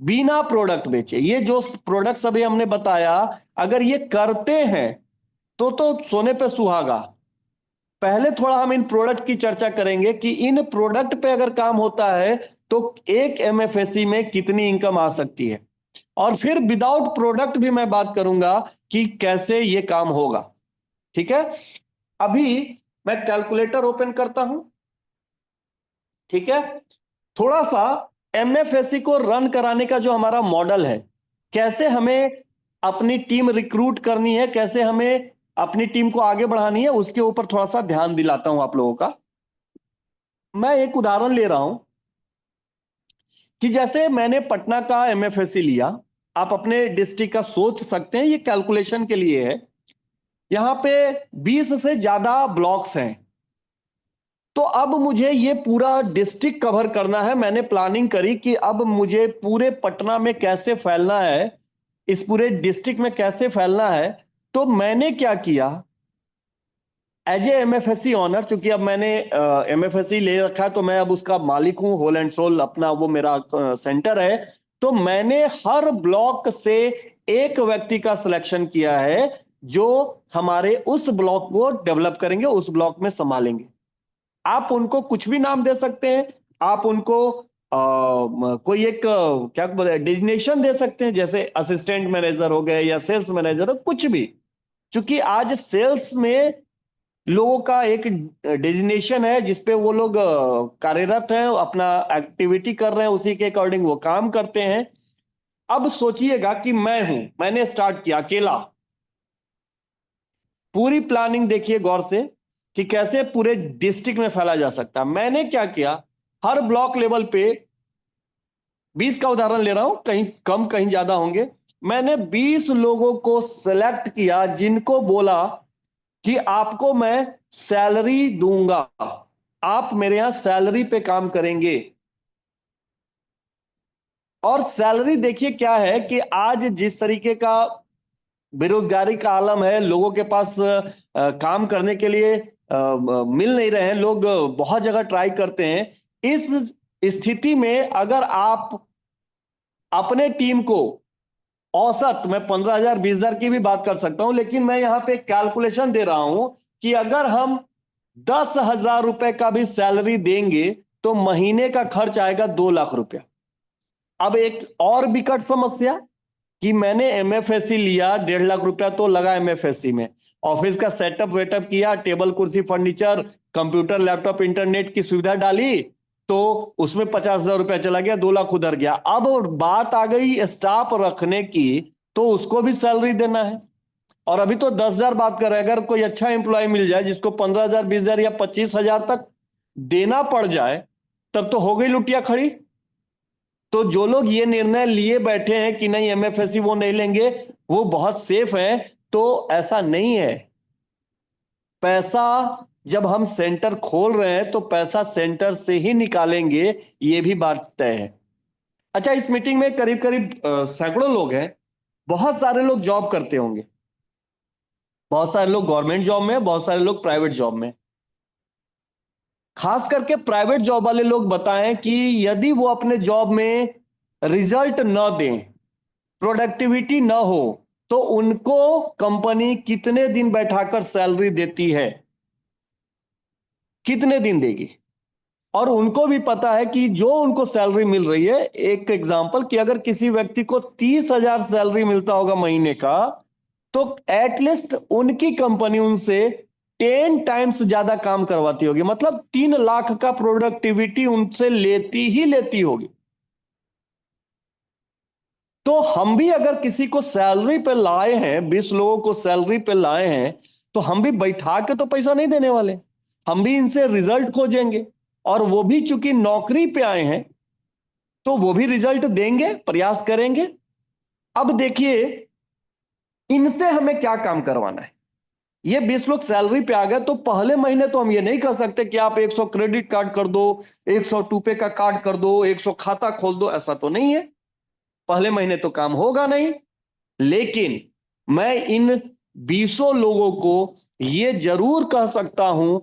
बिना प्रोडक्ट बेचे। ये जो प्रोडक्ट्स अभी हमने बताया, अगर ये करते हैं तो सोने पे सुहागा। पहले थोड़ा हम इन प्रोडक्ट की चर्चा करेंगे कि इन प्रोडक्ट पे अगर काम होता है तो एक एमएफएससी में कितनी इनकम आ सकती है, और फिर विदाउट प्रोडक्ट भी मैं बात करूंगा कि कैसे ये काम होगा। ठीक है। अभी मैं कैलकुलेटर ओपन करता हूं। ठीक है। थोड़ा सा एमएफएससी को रन कराने का जो हमारा मॉडल है, कैसे हमें अपनी टीम रिक्रूट करनी है, कैसे हमें अपनी टीम को आगे बढ़ानी है, उसके ऊपर थोड़ा सा ध्यान दिलाता हूं आप लोगों का। मैं एक उदाहरण ले रहा हूं कि जैसे मैंने पटना का एमएफएससी लिया, आप अपने डिस्ट्रिक्ट का सोच सकते हैं, ये कैलकुलेशन के लिए है। यहां पे 20 से ज्यादा ब्लॉक्स हैं। तो अब मुझे ये पूरा डिस्ट्रिक्ट कवर करना है। मैंने प्लानिंग करी कि अब मुझे पूरे पटना में कैसे फैलना है, इस पूरे डिस्ट्रिक्ट में कैसे फैलना है। तो मैंने क्या किया, एज ए एमएफएससी ऑनर, चूंकि अब मैंने एमएफएससी ले रखा है तो मैं अब उसका मालिक हूं, होल एंड सोल अपना वो मेरा सेंटर है। तो मैंने हर ब्लॉक से एक व्यक्ति का सिलेक्शन किया है जो हमारे उस ब्लॉक को डेवलप करेंगे, उस ब्लॉक में संभालेंगे। आप उनको कुछ भी नाम दे सकते हैं। आप उनको कोई एक क्या डिजिग्नेशन दे सकते हैं, जैसे असिस्टेंट मैनेजर हो गए या सेल्स मैनेजर हो, कुछ भी। क्योंकि आज सेल्स में लोगों का एक डेजिग्नेशन है जिसपे वो लोग कार्यरत हैं, अपना एक्टिविटी कर रहे हैं, उसी के अकॉर्डिंग वो काम करते हैं। अब सोचिएगा कि मैंने स्टार्ट किया अकेला। पूरी प्लानिंग देखिए गौर से कि कैसे पूरे डिस्ट्रिक्ट में फैला जा सकता है। मैंने क्या किया, हर ब्लॉक लेवल पे 20 का उदाहरण ले रहा हूं, कहीं कम कहीं ज्यादा होंगे। मैंने 20 लोगों को सिलेक्ट किया जिनको बोला कि आपको मैं सैलरी दूंगा, आप मेरे यहां सैलरी पे काम करेंगे। और सैलरी देखिए क्या है कि आज जिस तरीके का बेरोजगारी का आलम है, लोगों के पास काम करने के लिए मिल नहीं रहे हैं, लोग बहुत जगह ट्राई करते हैं। इस स्थिति में अगर आप अपने टीम को औसत, मैं 15,000 20,000 की भी बात कर सकता हूं, लेकिन मैं यहां पे कैलकुलेशन दे रहा हूं कि अगर हम 10,000 रुपए का भी सैलरी देंगे तो महीने का खर्च आएगा 2 लाख रुपया। अब एक और विकट समस्या कि मैंने एमएफएससी लिया, 1.5 लाख रुपया तो लगा एमएफएससी में। ऑफिस का सेटअप वेटअप किया, टेबल कुर्सी फर्नीचर, कंप्यूटर लैपटॉप इंटरनेट की सुविधा डाली, तो उसमें 50,000 रुपया चला गया, 2 लाख उधर गया। अब बात आ गई स्टाफ रखने की, तो उसको भी सैलरी देना है। और अभी तो 10,000 बात कर रहे हैं। अगर कोई अच्छा एम्प्लॉय मिल जाए जिसको 15,000 20,000 या 25,000 तक देना पड़ जाए, तब तो हो गई लुटिया खड़ी। तो जो लोग ये निर्णय लिए बैठे हैं कि नहीं एमएफएससी वो नहीं लेंगे, वो बहुत सेफ है, तो ऐसा नहीं है। पैसा जब हम सेंटर खोल रहे हैं तो पैसा सेंटर से ही निकालेंगे, ये भी बात तय है। अच्छा, इस मीटिंग में करीब करीब सैकड़ों लोग हैं। बहुत सारे लोग जॉब करते होंगे, बहुत सारे लोग गवर्नमेंट जॉब में, बहुत सारे लोग प्राइवेट जॉब में। खास करके प्राइवेट जॉब वाले लोग बताएं कि यदि वो अपने जॉब में रिजल्ट न दें, प्रोडक्टिविटी न हो, तो उनको कंपनी कितने दिन बैठाकर सैलरी देती है, कितने दिन देगी। और उनको भी पता है कि जो उनको सैलरी मिल रही है, एक एग्जांपल कि अगर किसी व्यक्ति को 30,000 सैलरी मिलता होगा महीने का, तो एटलीस्ट उनकी कंपनी उनसे 10 टाइम्स ज्यादा काम करवाती होगी, मतलब 3 लाख का प्रोडक्टिविटी उनसे लेती ही लेती होगी। तो हम भी अगर किसी को सैलरी पे लाए हैं, 20 लोगों को सैलरी पे लाए हैं, तो हम भी बैठा के तो पैसा नहीं देने वाले। हम भी इनसे रिजल्ट खोजेंगे। और वो भी चूंकि नौकरी पे आए हैं, तो वो भी रिजल्ट देंगे, प्रयास करेंगे। अब देखिए, इनसे हमें क्या काम करवाना है। ये 20 लोग सैलरी पे आ गए, तो पहले महीने तो हम ये नहीं कर सकते कि आप 100 क्रेडिट कार्ड कर दो, 100 टूपे का कार्ड कर दो, 100 खाता खोल दो, ऐसा तो नहीं है। पहले महीने तो काम होगा नहीं। लेकिन मैं इन 20 लोगों को ये जरूर कह सकता हूं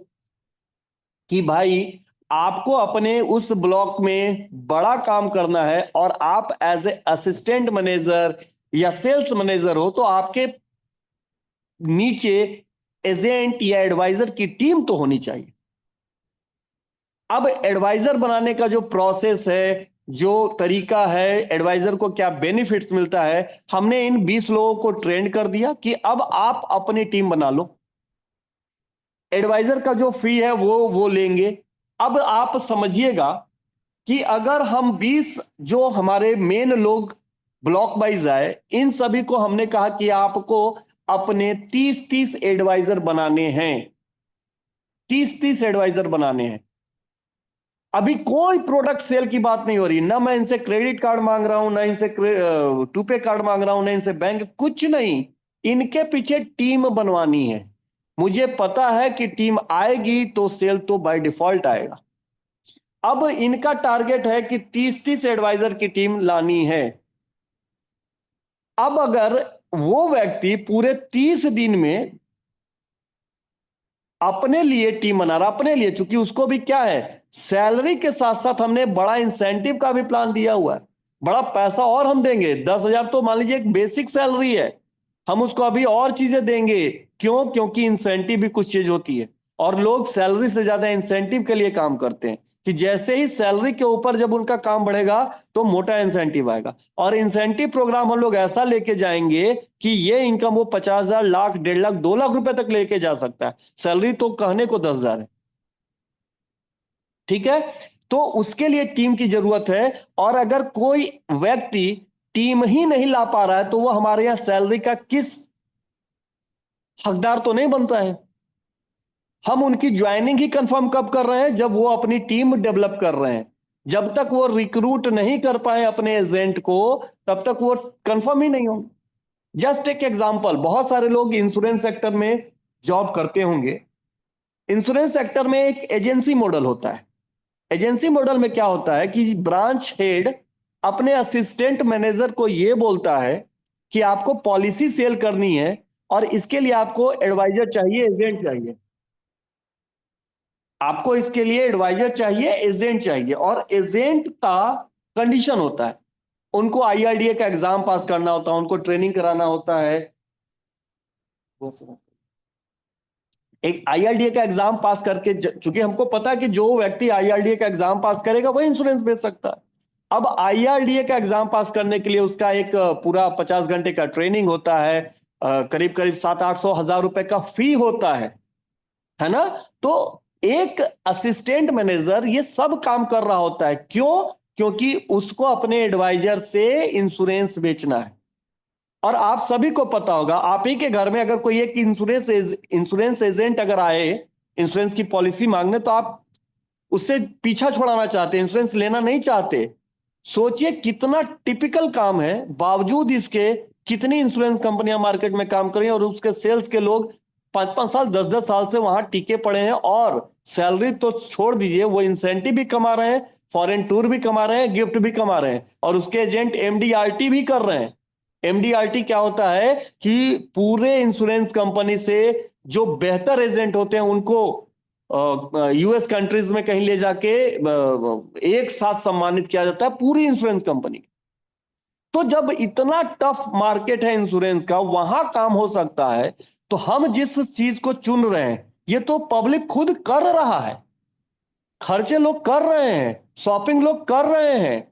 कि भाई, आपको अपने उस ब्लॉक में बड़ा काम करना है, और आप एज ए असिस्टेंट मैनेजर या सेल्स मैनेजर हो, तो आपके नीचे एजेंट या एडवाइजर की टीम तो होनी चाहिए। अब एडवाइजर बनाने का जो प्रोसेस है, जो तरीका है, एडवाइजर को क्या बेनिफिट्स मिलता है, हमने इन 20 लोगों को ट्रेंड कर दिया कि अब आप अपनी टीम बना लो। एडवाइजर का जो फी है वो लेंगे। अब आप समझिएगा कि अगर हम 20 जो हमारे मेन लोग ब्लॉक वाइज आए, इन सभी को हमने कहा कि आपको अपने 30-30 एडवाइजर बनाने हैं, 30-30 एडवाइजर बनाने हैं। अभी कोई प्रोडक्ट सेल की बात नहीं हो रही, ना मैं इनसे क्रेडिट कार्ड मांग रहा हूं, ना इनसे टूपे कार्ड मांग रहा हूं, ना इनसे बैंक, कुछ नहीं। इनके पीछे टीम बनवानी है। मुझे पता है कि टीम आएगी तो सेल तो बाय डिफॉल्ट आएगा। अब इनका टारगेट है कि 30-30 एडवाइजर की टीम लानी है। अब अगर वो व्यक्ति पूरे 30 दिन में अपने लिए टीम बना रहा, अपने लिए, चूंकि उसको भी क्या है, सैलरी के साथ साथ हमने बड़ा इंसेंटिव का भी प्लान दिया हुआ है, बड़ा पैसा और हम देंगे। 10,000 तो मान लीजिए एक बेसिक सैलरी है, हम उसको अभी और चीजें देंगे। क्यों? क्योंकि इंसेंटिव भी कुछ चीज होती है, और लोग सैलरी से ज्यादा इंसेंटिव के लिए काम करते हैं, कि जैसे ही सैलरी के ऊपर जब उनका काम बढ़ेगा तो मोटा इंसेंटिव आएगा। और इंसेंटिव प्रोग्राम हम लोग ऐसा लेके जाएंगे कि ये इनकम वो 50,000, लाख, 1.5 लाख, 2 लाख रुपए तक लेके जा सकता है। सैलरी तो कहने को 10,000 है। ठीक है, तो उसके लिए टीम की जरूरत है। और अगर कोई व्यक्ति टीम ही नहीं ला पा रहा है तो वो हमारे यहां सैलरी का किस हकदार तो नहीं बनता है। हम उनकी ज्वाइनिंग ही कंफर्म कब कर रहे हैं? जब वो अपनी टीम डेवलप कर रहे हैं। जब तक वो रिक्रूट नहीं कर पाए अपने एजेंट को, तब तक वो कंफर्म ही नहीं होंगे। जस्ट एक एग्जांपल, बहुत सारे लोग इंश्योरेंस सेक्टर में जॉब करते होंगे। इंश्योरेंस सेक्टर में एक एजेंसी मॉडल होता है। एजेंसी मॉडल में क्या होता है कि ब्रांच हेड अपने असिस्टेंट मैनेजर को यह बोलता है कि आपको पॉलिसी सेल करनी है और इसके लिए आपको एडवाइजर चाहिए, एजेंट चाहिए। आपको इसके लिए एडवाइजर चाहिए, एजेंट चाहिए, और एजेंट का कंडीशन होता है, उनको आईआरडीए का एग्जाम पास करना होता है, उनको ट्रेनिंग कराना होता है। एक आईआरडीए का एग्जाम पास करके, चूंकि हमको पता है कि जो व्यक्ति आईआरडीए का एग्जाम पास करेगा वही इंश्योरेंस बेच सकता है। अब आईआरडीए का एग्जाम पास करने के लिए उसका एक पूरा 50 घंटे का ट्रेनिंग होता है, करीब करीब 700-800 हज़ार रुपए का फी होता है ना। तो एक असिस्टेंट मैनेजर ये सब काम कर रहा होता है। क्यों? क्योंकि उसको अपने एडवाइजर से इंश्योरेंस बेचना है। और आप सभी को पता होगा, आप ही के घर में अगर कोई एक इंश्योरेंस एजेंट अगर आए इंश्योरेंस की पॉलिसी मांगने, तो आप उससे पीछा छुड़ाना चाहते हैं, इंश्योरेंस लेना नहीं चाहते। सोचिए कितना टिपिकल काम है, बावजूद इसके कितनी इंश्योरेंस कंपनियां मार्केट में काम कर रही हैं, और उसके सेल्स के लोग 5-5 साल, 10-10 साल से वहां टिके पड़े हैं, और सैलरी तो छोड़ दीजिए, वो इंसेंटिव भी कमा रहे हैं, फॉरेन टूर भी कमा रहे हैं, गिफ्ट भी कमा रहे हैं, और उसके एजेंट एमडीआरटी भी कर रहे हैं। एमडीआरटी क्या होता है कि पूरे इंश्योरेंस कंपनी से जो बेहतर एजेंट होते हैं उनको यूएस कंट्रीज में कहीं ले जाके एक साथ सम्मानित किया जाता है, पूरी इंश्योरेंस कंपनी। तो जब इतना टफ मार्केट है इंश्योरेंस का, वहां काम हो सकता है, तो हम जिस चीज को चुन रहे हैं ये तो पब्लिक खुद कर रहा है, खर्चे लोग कर रहे हैं, शॉपिंग लोग कर रहे हैं,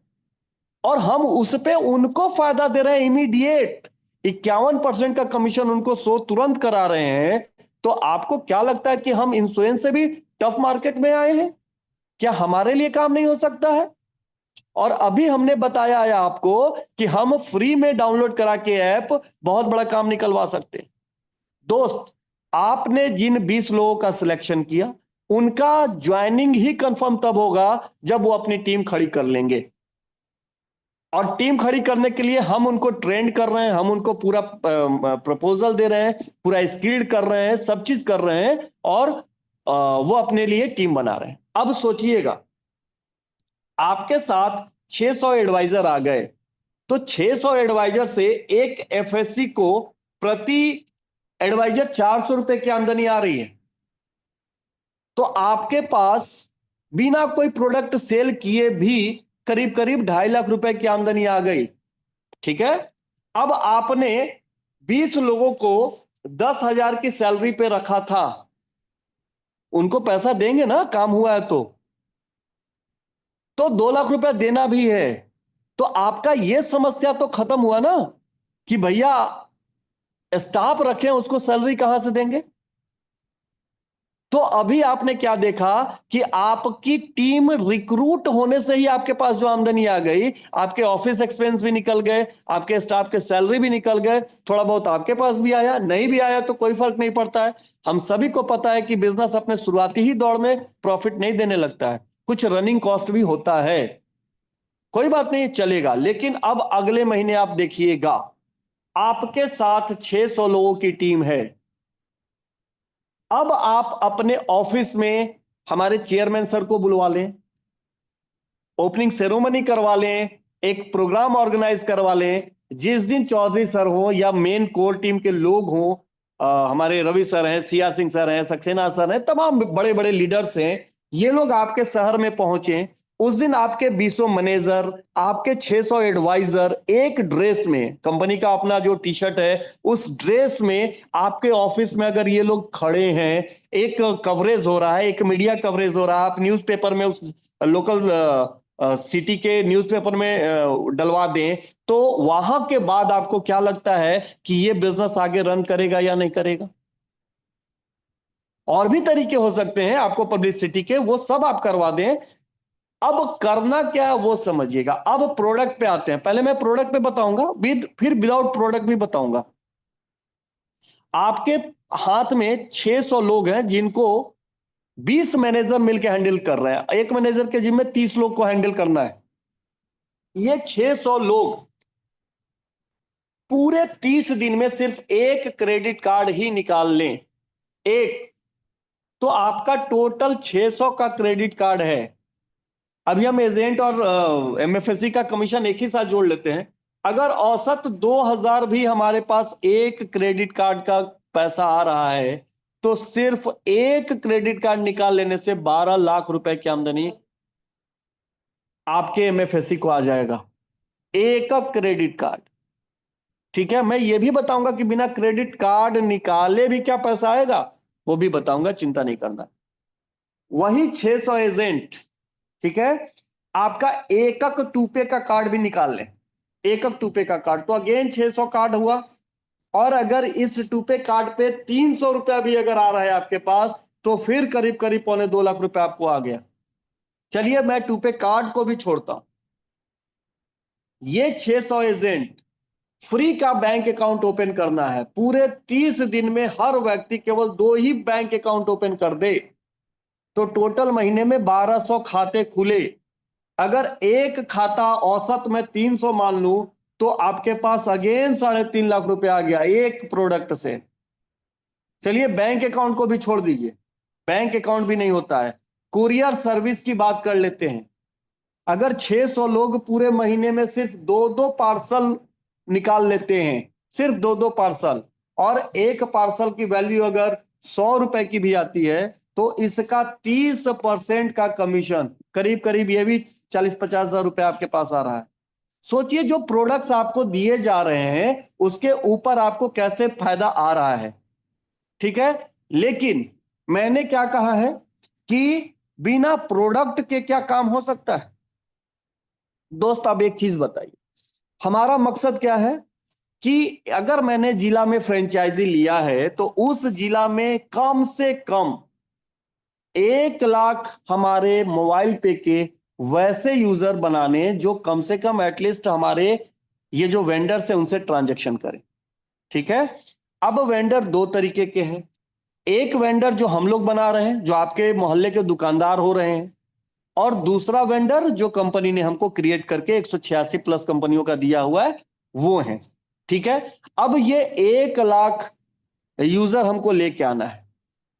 और हम उस पे उनको फायदा दे रहे हैं इमीडिएट। 51% का कमीशन उनको शो तुरंत करा रहे हैं। तो आपको क्या लगता है कि हम इंश्योरेंस से भी टफ मार्केट में आए हैं? क्या हमारे लिए काम नहीं हो सकता है? और अभी हमने बताया है आपको कि हम फ्री में डाउनलोड करा के ऐप बहुत बड़ा काम निकलवा सकते हैं। दोस्त, आपने जिन 20 लोगों का सिलेक्शन किया, उनका ज्वाइनिंग ही कंफर्म तब होगा जब वो अपनी टीम खड़ी कर लेंगे। और टीम खड़ी करने के लिए हम उनको ट्रेंड कर रहे हैं, हम उनको पूरा प्रपोजल दे रहे हैं, पूरा स्किल्ड कर रहे हैं, सब चीज कर रहे हैं, और वो अपने लिए टीम बना रहे हैं। अब सोचिएगा, आपके साथ 600 एडवाइजर आ गए, तो 600 एडवाइजर से एक एफएससी को प्रति एडवाइजर 400 रुपए की आमदनी आ रही है। तो आपके पास बिना कोई प्रोडक्ट सेल किए भी करीब करीब 2.5 लाख रुपए की आमदनी आ गई। ठीक है, अब आपने 20 लोगों को 10,000 की सैलरी पे रखा था, उनको पैसा देंगे ना, काम हुआ है तो 2 लाख रुपए देना भी है। तो आपका यह समस्या तो खत्म हुआ ना, कि भैया स्टाफ रखें, उसको सैलरी कहां से देंगे। तो अभी आपने क्या देखा कि आपकी टीम रिक्रूट होने से ही आपके पास जो आमदनी आ गई, आपके ऑफिस एक्सपेंस भी निकल गए, आपके स्टाफ के सैलरी भी निकल गए, थोड़ा बहुत आपके पास भी आया, नहीं भी आया तो कोई फर्क नहीं पड़ता है। हम सभी को पता है कि बिजनेस अपने शुरुआती ही दौर में प्रॉफिट नहीं देने लगता है, कुछ रनिंग कॉस्ट भी होता है। कोई बात नहीं, चलेगा। लेकिन अब अगले महीने आप देखिएगा, आपके साथ 600 लोगों की टीम है। अब आप अपने ऑफिस में हमारे चेयरमैन सर को बुलवा लें, ओपनिंग सेरेमनी करवा लें, एक प्रोग्राम ऑर्गेनाइज करवा लें। जिस दिन चौधरी सर हो या मेन कोर टीम के लोग हों, हमारे रवि सर हैं, सीआर सिंह सर हैं, सक्सेना सर हैं, तमाम बड़े बड़े लीडर्स हैं, ये लोग आपके शहर में पहुंचे। उस दिन आपके 200 मैनेजर, आपके 600 एडवाइजर एक ड्रेस में, कंपनी का अपना जो टी शर्ट है उस ड्रेस में आपके ऑफिस में अगर ये लोग खड़े हैं, एक कवरेज हो रहा है, एक मीडिया कवरेज हो रहा है, आप न्यूज़पेपर में उस लोकल सिटी के न्यूज़पेपर में डलवा दें, तो वहां के बाद आपको क्या लगता है कि ये बिजनेस आगे रन करेगा या नहीं करेगा? और भी तरीके हो सकते हैं आपको पब्लिसिटी के, वो सब आप करवा दें। अब करना क्या है वो समझिएगा। अब प्रोडक्ट पे आते हैं। पहले मैं प्रोडक्ट पे बताऊंगा, फिर विदाउट प्रोडक्ट भी बताऊंगा। आपके हाथ में 600 लोग हैं जिनको 20 मैनेजर मिलकर हैंडल कर रहे हैं। एक मैनेजर के जिम्मे 30 लोग को हैंडल करना है। ये 600 लोग पूरे 30 दिन में सिर्फ एक क्रेडिट कार्ड ही निकाल लें, एक, तो आपका टोटल 600 का क्रेडिट कार्ड है। अभी हम एजेंट और एमएफएससी का कमीशन एक ही साथ जोड़ लेते हैं। अगर औसत 2000 भी हमारे पास एक क्रेडिट कार्ड का पैसा आ रहा है, तो सिर्फ एक क्रेडिट कार्ड निकाल लेने से 12 लाख रुपए की आमदनी आपके एमएफएससी को आ जाएगा। एक क्रेडिट कार्ड। ठीक है, मैं ये भी बताऊंगा कि बिना क्रेडिट कार्ड निकाले भी क्या पैसा आएगा, वो भी बताऊंगा, चिंता नहीं करना। वही 600 एजेंट, ठीक है, आपका एकक टूपे का कार्ड भी निकाल लें, एकक टूपे का कार्ड, तो अगेन 600 कार्ड हुआ। और अगर इस टूपे कार्ड पे 300 रुपया भी अगर आ रहा है आपके पास, तो फिर करीब करीब 2.25 लाख रुपया आपको आ गया। चलिए मैं टूपे कार्ड को भी छोड़ता हूं। ये 600 एजेंट फ्री का बैंक अकाउंट ओपन करना है। पूरे 30 दिन में हर व्यक्ति केवल 2 ही बैंक अकाउंट ओपन कर दे, तो टोटल महीने में 1200 खाते खुले। अगर एक खाता औसत में 300 मान लूं, तो आपके पास अगेन 3.5 लाख रुपया आ गया एक प्रोडक्ट से। चलिए बैंक अकाउंट को भी छोड़ दीजिए, बैंक अकाउंट भी नहीं होता है। कुरियर सर्विस की बात कर लेते हैं। अगर 600 लोग पूरे महीने में सिर्फ 2-2 पार्सल निकाल लेते हैं, सिर्फ 2-2 पार्सल, और एक पार्सल की वैल्यू अगर 100 रुपए की भी आती है, तो इसका 30% का कमीशन, करीब करीब ये भी 40-50 हजार रुपए आपके पास आ रहा है। सोचिए जो प्रोडक्ट्स आपको दिए जा रहे हैं उसके ऊपर आपको कैसे फायदा आ रहा है। ठीक है, लेकिन मैंने क्या कहा है कि बिना प्रोडक्ट के क्या काम हो सकता है। दोस्त आप एक चीज बताइए, हमारा मकसद क्या है कि अगर मैंने जिला में फ्रेंचाइजी लिया है, तो उस जिला में कम से कम 1 लाख हमारे मोबाइल पे के वैसे यूजर बनाने जो कम से कम एटलीस्ट हमारे ये जो वेंडर्स है उनसे ट्रांजैक्शन करें। ठीक है, अब वेंडर दो तरीके के हैं। एक वेंडर जो हम लोग बना रहे हैं, जो आपके मोहल्ले के दुकानदार हो रहे हैं, और दूसरा वेंडर जो कंपनी ने हमको क्रिएट करके 186 प्लस कंपनियों का दिया हुआ है, वो है। ठीक है, अब ये 1 लाख यूजर हमको लेके आना है।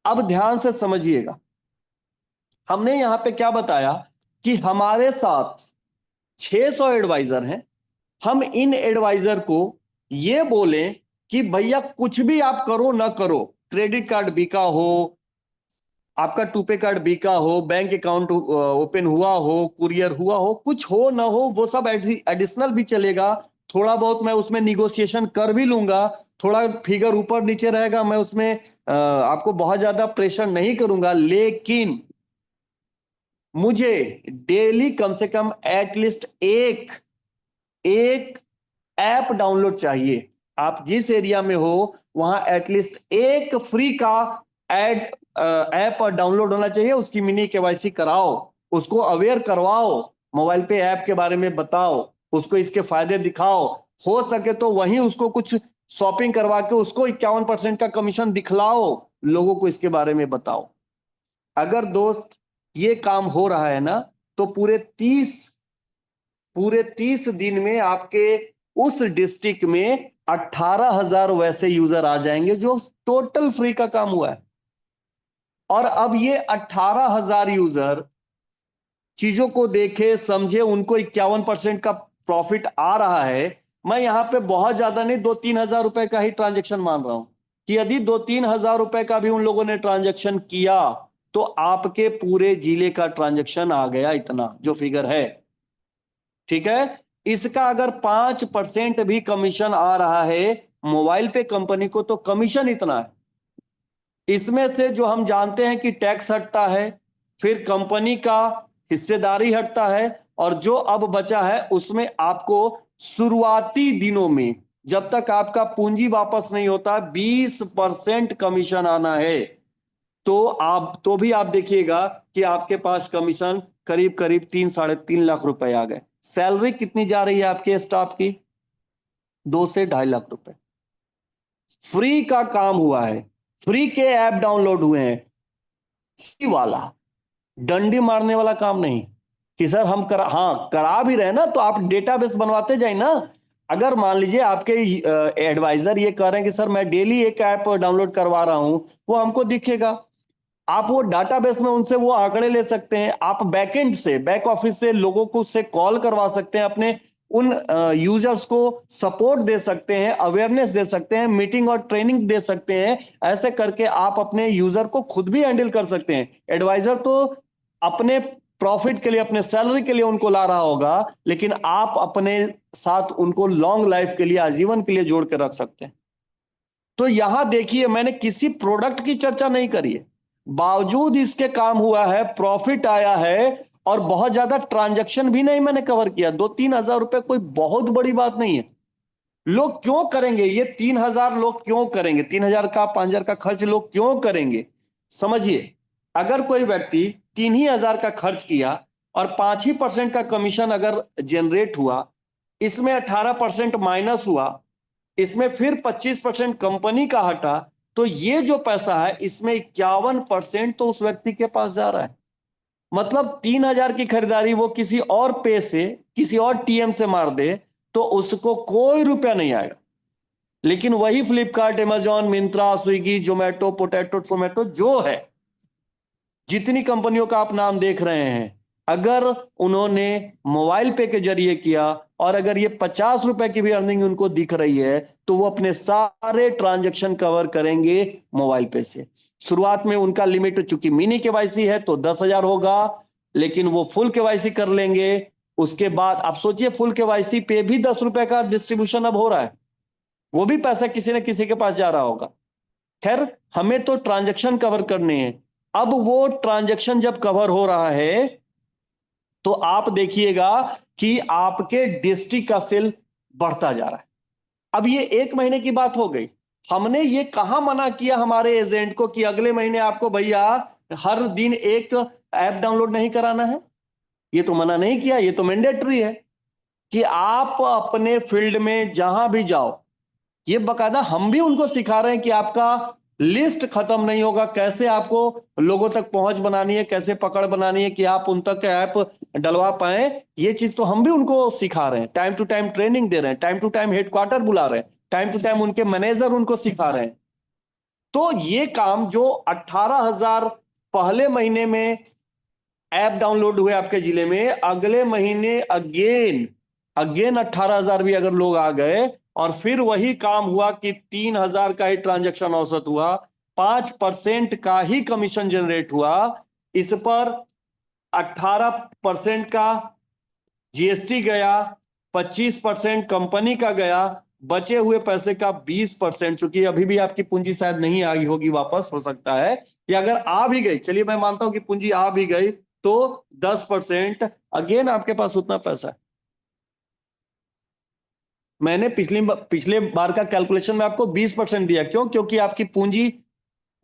अब ध्यान से समझिएगा, हमने यहां पे क्या बताया कि हमारे साथ 600 एडवाइजर हैं। हम इन एडवाइजर को ये बोलें कि भैया कुछ भी आप करो ना करो, क्रेडिट कार्ड बिका हो, आपका टूपे कार्ड बिका हो, बैंक अकाउंट ओपन हुआ हो, कुरियर हुआ हो, कुछ हो ना हो, वो सब एडिशनल भी चलेगा। थोड़ा बहुत मैं उसमें निगोशिएशन कर भी लूंगा, थोड़ा फिगर ऊपर नीचे रहेगा, मैं उसमें आपको बहुत ज्यादा प्रेशर नहीं करूंगा, लेकिन मुझे डेली कम से कम एटलीस्ट एक एक ऐप डाउनलोड चाहिए। आप जिस एरिया में हो वहां एटलीस्ट एक फ्री का एड ऐप डाउनलोड होना चाहिए। उसकी मिनी केवाईसी कराओ, उसको अवेयर करवाओ, मोबाइल पे ऐप के बारे में बताओ, उसको इसके फायदे दिखाओ, हो सके तो वहीं उसको कुछ शॉपिंग करवा के उसको 51% का कमीशन दिखलाओ, लोगों को इसके बारे में बताओ। अगर दोस्त ये काम हो रहा है ना, तो पूरे 30 दिन में आपके उस डिस्ट्रिक्ट में 18,000 वैसे यूजर आ जाएंगे जो टोटल फ्री का काम हुआ है। और अब ये 18,000 यूजर चीजों को देखे समझे, उनको 51% का प्रॉफिट आ रहा है। मैं यहां पे बहुत ज्यादा नहीं, 2-3 हजार रुपए का ही ट्रांजेक्शन मान रहा हूं कि यदि 2-3 हजार रुपए का भी उन लोगों ने ट्रांजेक्शन किया तो आपके पूरे जिले का ट्रांजेक्शन आ गया इतना जो फिगर है। ठीक है। इसका अगर 5% भी कमीशन आ रहा है मोबाइल पे कंपनी को तो कमीशन इतना है। इसमें से जो हम जानते हैं कि टैक्स हटता है, फिर कंपनी का हिस्सेदारी हटता है, और जो अब बचा है उसमें आपको शुरुआती दिनों में जब तक आपका पूंजी वापस नहीं होता 20% कमीशन आना है। तो भी आप देखिएगा कि आपके पास कमीशन करीब करीब 3-3.5 लाख रुपए आ गए। सैलरी कितनी जा रही है आपके स्टाफ की? 2 से 2.5 लाख रुपए। फ्री का काम हुआ है, फ्री के ऐप डाउनलोड हुए हैं, फ्री वाला, डंडी मारने वाला काम नहीं कि सर हम करा भी रहे ना, तो आप डेटाबेस बनवाते जाए ना। अगर मान लीजिए आपके एडवाइजर ये कह रहे हैं कि सर मैं डेली एक ऐप डाउनलोड करवा रहा हूं, वो हमको दिखेगा। आप वो डाटाबेस में उनसे वो आंकड़े ले सकते हैं, आप बैकएंड से, बैक ऑफिस से लोगों को से कॉल करवा सकते हैं, अपने उन यूजर्स को सपोर्ट दे सकते हैं, अवेयरनेस दे सकते हैं, मीटिंग और ट्रेनिंग दे सकते हैं। ऐसे करके आप अपने यूजर को खुद भी हैंडल कर सकते हैं। एडवाइजर तो अपने प्रॉफिट के लिए, अपने सैलरी के लिए उनको ला रहा होगा, लेकिन आप अपने साथ उनको लॉन्ग लाइफ के लिए, आजीवन के लिए जोड़ के रख सकते हैं। तो यहां देखिए मैंने किसी प्रोडक्ट की चर्चा नहीं करी है, बावजूद इसके काम हुआ है, प्रॉफिट आया है, और बहुत ज्यादा ट्रांजैक्शन भी नहीं मैंने कवर किया। 2-3 हजार रुपए कोई बहुत बड़ी बात नहीं है। लोग क्यों करेंगे ये 3,000? लोग क्यों करेंगे 3,000 का, 5,000 का खर्च लोग क्यों करेंगे? समझिए, अगर कोई व्यक्ति 3 ही हजार का खर्च किया और 5% का कमीशन अगर जनरेट हुआ, इसमें 18% माइनस हुआ, इसमें फिर 25% कंपनी का हटा, तो ये जो पैसा है इसमें 51% तो उस व्यक्ति के पास जा रहा है। मतलब 3,000 की खरीदारी वो किसी और पे से, किसी और टीएम से मार दे तो उसको कोई रुपया नहीं आएगा। लेकिन वही Flipkart, Amazon, Myntra, Swiggy, Zomato, potato tomato जो है, जितनी कंपनियों का आप नाम देख रहे हैं, अगर उन्होंने मोबाइल पे के जरिए किया और अगर ये 50 रुपए की भी अर्निंग उनको दिख रही है, तो वो अपने सारे ट्रांजैक्शन कवर करेंगे मोबाइल पे से। शुरुआत में उनका लिमिट चूंकि मिनी केवाईसी है तो 10,000 होगा, लेकिन वो फुल केवाईसी कर लेंगे। उसके बाद आप सोचिए, फुल केवाईसी पे भी 10 रुपए का डिस्ट्रीब्यूशन अब हो रहा है, वो भी पैसा किसी न किसी के पास जा रहा होगा। खैर, हमें तो ट्रांजैक्शन कवर करने हैं। अब वो ट्रांजैक्शन जब कवर हो रहा है तो आप देखिएगा कि आपके डिस्ट्रिक्ट का सेल बढ़ता जा रहा है। अब ये 1 महीने की बात हो गई। हमने ये कहां मना किया हमारे एजेंट को कि अगले महीने आपको भैया हर दिन एक ऐप डाउनलोड नहीं कराना है? ये तो मना नहीं किया, ये तो मैंडेटरी है कि आप अपने फील्ड में जहां भी जाओ, ये बकायदा हम भी उनको सिखा रहे हैं कि आपका लिस्ट खत्म नहीं होगा, कैसे आपको लोगों तक पहुंच बनानी है, कैसे पकड़ बनानी है कि आप उन तक ऐप डलवा पाए। ये चीज तो हम भी उनको सिखा रहे हैं, टाइम टू टाइम ट्रेनिंग दे रहे हैं, टाइम टू टाइम हेडक्वार्टर बुला रहे हैं, टाइम टू टाइम उनके मैनेजर उनको सिखा रहे हैं। तो ये काम जो 18,000 पहले महीने में ऐप डाउनलोड हुए आपके जिले में, अगले महीने अगेन अगेन 18,000 भी अगर लोग आ गए और फिर वही काम हुआ कि 3,000 का ही ट्रांजैक्शन औसत हुआ, 5% का ही कमीशन जनरेट हुआ, इस पर 18% का जीएसटी गया, 25% कंपनी का गया, बचे हुए पैसे का 20%, चूंकि अभी भी आपकी पूंजी शायद नहीं आई होगी वापस, हो सकता है, या अगर आ भी गई, चलिए मैं मानता हूं कि पूंजी आ भी गई, तो 10% अगेन आपके पास उतना पैसा है। मैंने पिछले बार का कैलकुलेशन में आपको 20% दिया, क्यों? क्योंकि आपकी पूंजी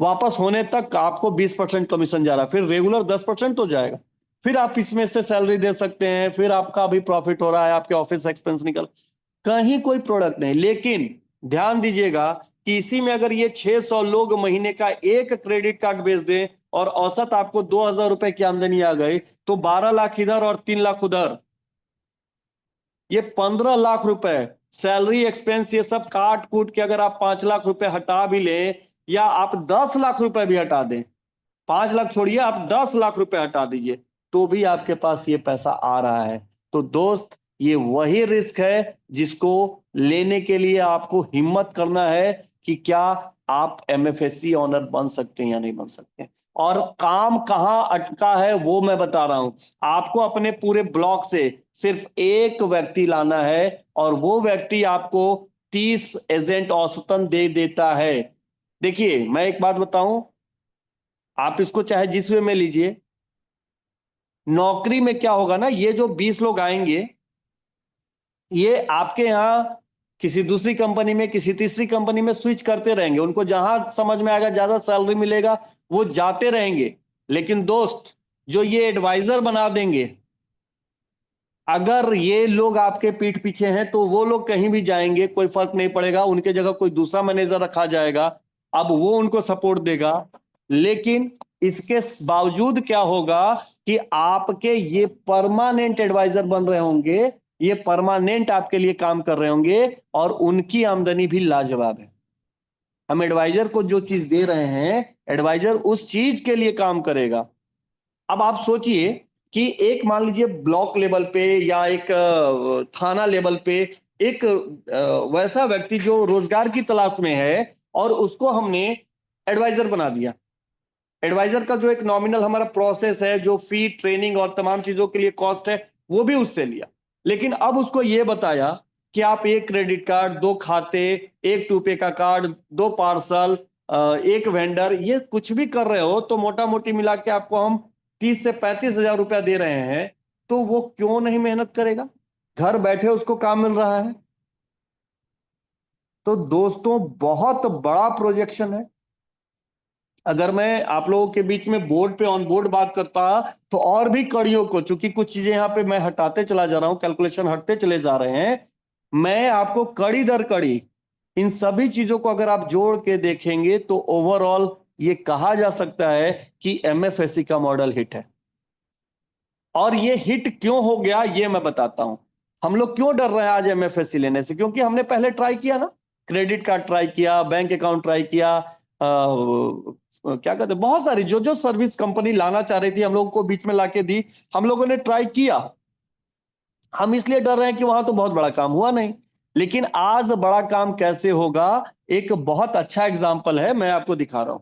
वापस होने तक आपको 20% कमीशन जा रहा है, फिर रेगुलर 10% तो जाएगा, फिर आप इसमें से सैलरी दे सकते हैं, फिर आपका भी प्रॉफिट हो रहा है, आपके ऑफिस एक्सपेंस निकल, कहीं कोई प्रोडक्ट नहीं। लेकिन ध्यान दीजिएगा कि इसी में अगर ये 600 लोग महीने का एक क्रेडिट कार्ड बेच दें और औसत आपको 2,000 रुपए की आमदनी आ गई, तो 12 लाख इधर और 3 लाख उधर, ये 15 लाख रुपए सैलरी एक्सपेंस ये सब काट कूट के अगर आप 5 लाख रुपए हटा भी लें, या आप 10 लाख रुपए भी हटा दें, 5 लाख छोड़िए, आप 10 लाख रुपए हटा दीजिए, तो भी आपके पास ये पैसा आ रहा है। तो दोस्त, ये वही रिस्क है जिसको लेने के लिए आपको हिम्मत करना है कि क्या आप एमएफएससी ऑनर बन सकते हैं या नहीं बन सकते। और काम कहां अटका है वो मैं बता रहा हूं। आपको अपने पूरे ब्लॉक से सिर्फ एक व्यक्ति लाना है, और वो व्यक्ति आपको 30 एजेंट औसतन दे देता है। देखिए, मैं एक बात बताऊं, आप इसको चाहे जिस वे में लीजिए, नौकरी में क्या होगा ना, ये जो 20 लोग आएंगे, ये आपके यहां किसी दूसरी कंपनी में, किसी तीसरी कंपनी में स्विच करते रहेंगे, उनको जहां समझ में आएगा ज्यादा सैलरी मिलेगा वो जाते रहेंगे। लेकिन दोस्त, जो ये एडवाइजर बना देंगे, अगर ये लोग आपके पीठ पीछे हैं तो वो लोग कहीं भी जाएंगे, कोई फर्क नहीं पड़ेगा, उनके जगह कोई दूसरा मैनेजर रखा जाएगा, अब वो उनको सपोर्ट देगा। लेकिन इसके बावजूद क्या होगा कि आपके ये परमानेंट एडवाइजर बन रहे होंगे, ये परमानेंट आपके लिए काम कर रहे होंगे, और उनकी आमदनी भी लाजवाब है। हम एडवाइजर को जो चीज दे रहे हैं, एडवाइजर उस चीज के लिए काम करेगा। अब आप सोचिए कि एक मान लीजिए ब्लॉक लेवल पे या एक थाना लेवल पे एक वैसा व्यक्ति जो रोजगार की तलाश में है, और उसको हमने एडवाइजर बना दिया। एडवाइजर का जो एक नॉमिनल हमारा प्रोसेस है, जो फी, ट्रेनिंग और तमाम चीजों के लिए कॉस्ट है, वो भी उससे लिया। लेकिन अब उसको यह बताया कि आप एक क्रेडिट कार्ड, 2 खाते, एक टूपे का कार्ड, 2 पार्सल, एक वेंडर, ये कुछ भी कर रहे हो तो मोटा मोटी मिला के आपको हम 30 से 35 हजार रुपया दे रहे हैं, तो वो क्यों नहीं मेहनत करेगा? घर बैठे उसको काम मिल रहा है। तो दोस्तों, बहुत बड़ा प्रोजेक्शन है। अगर मैं आप लोगों के बीच में बोर्ड पे ऑन बोर्ड बात करता तो और भी कड़ियों को, चूंकि कुछ चीजें यहां पे मैं हटाते चला जा रहा हूं, कैलकुलेशन हटते चले जा रहे हैं, मैं आपको कड़ी दर कड़ी इन सभी चीजों को अगर आप जोड़ के देखेंगे तो ओवरऑल ये कहा जा सकता है कि एमएफएससी का मॉडल हिट है। और ये हिट क्यों हो गया ये मैं बताता हूं। हम लोग क्यों डर रहे हैं आज एमएफएससी लेने से? क्योंकि हमने पहले ट्राई किया ना, क्रेडिट कार्ड ट्राई किया, बैंक अकाउंट ट्राई किया, क्या कहते हैं, बहुत सारी जो जो सर्विस कंपनी लाना चाह रही थी हम लोगों को बीच में लाके दी, हम लोगों ने ट्राई किया। हम इसलिए डर रहे हैं कि वहां तो बहुत बड़ा काम हुआ नहीं। लेकिन आज बड़ा काम कैसे होगा, एक बहुत अच्छा एग्जाम्पल है, मैं आपको दिखा रहा हूं।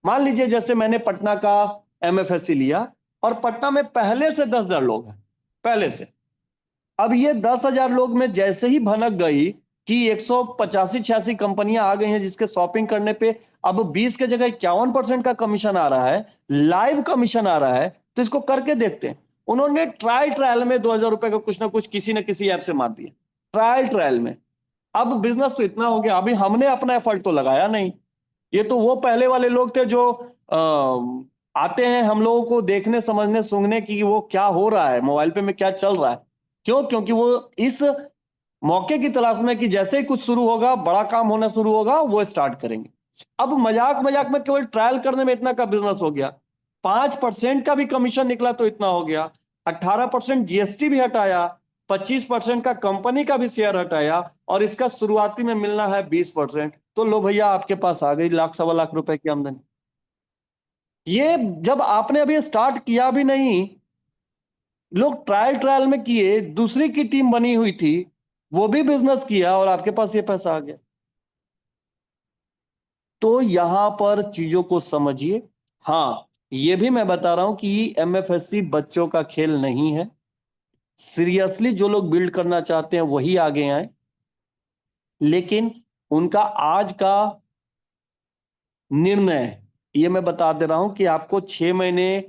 मान लीजिए जैसे मैंने पटना का एमएफएससी लिया, और पटना में पहले से 10,000 लोग हैं, पहले से। अब ये 10,000 लोग में जैसे ही भनक गई कि 185-86 कंपनियां आ गई हैं जिसके शॉपिंग करने पे अब 20 के जगह 51% का कमीशन आ रहा है, लाइव कमीशन आ रहा है, तो इसको करके देखते हैं। उन्होंने ट्रायल में 2,000 रुपए का कुछ ना कुछ किसी न किसी ऐप से मार दिया, ट्रायल में। अब बिजनेस तो इतना हो गया, अभी हमने अपना एफर्ट तो लगाया नहीं। ये तो वो पहले वाले लोग थे जो आते हैं हम लोगों को देखने, समझने, सूंघने की वो क्या हो रहा है मोबाइल पे में, क्या चल रहा है। क्यों? क्योंकि वो इस मौके की तलाश में कि जैसे ही कुछ शुरू होगा, बड़ा काम होना शुरू होगा, वो स्टार्ट करेंगे। अब मजाक मजाक में केवल ट्रायल करने में इतना का बिजनेस हो गया, 5% का भी कमीशन निकला तो इतना हो गया, 18% जीएसटी भी हटाया, 25% का कंपनी का भी शेयर हटाया, और इसका शुरुआती में मिलना है 20%। तो लो भैया, आपके पास आ गई 1,00,000-1,15 लाख रुपए की आमदनी। ये जब आपने अभी स्टार्ट किया भी नहीं, लोग ट्रायल में किए, दूसरी की टीम बनी हुई थी, वो भी बिजनेस किया, और आपके पास ये पैसा आ गया। तो यहां पर चीजों को समझिए। हाँ, ये भी मैं बता रहा हूं कि एमएफएससी बच्चों का खेल नहीं है। सीरियसली जो लोग बिल्ड करना चाहते हैं वही आगे आए। लेकिन उनका आज का निर्णय, ये मैं बता दे रहा हूं कि आपको 6 महीने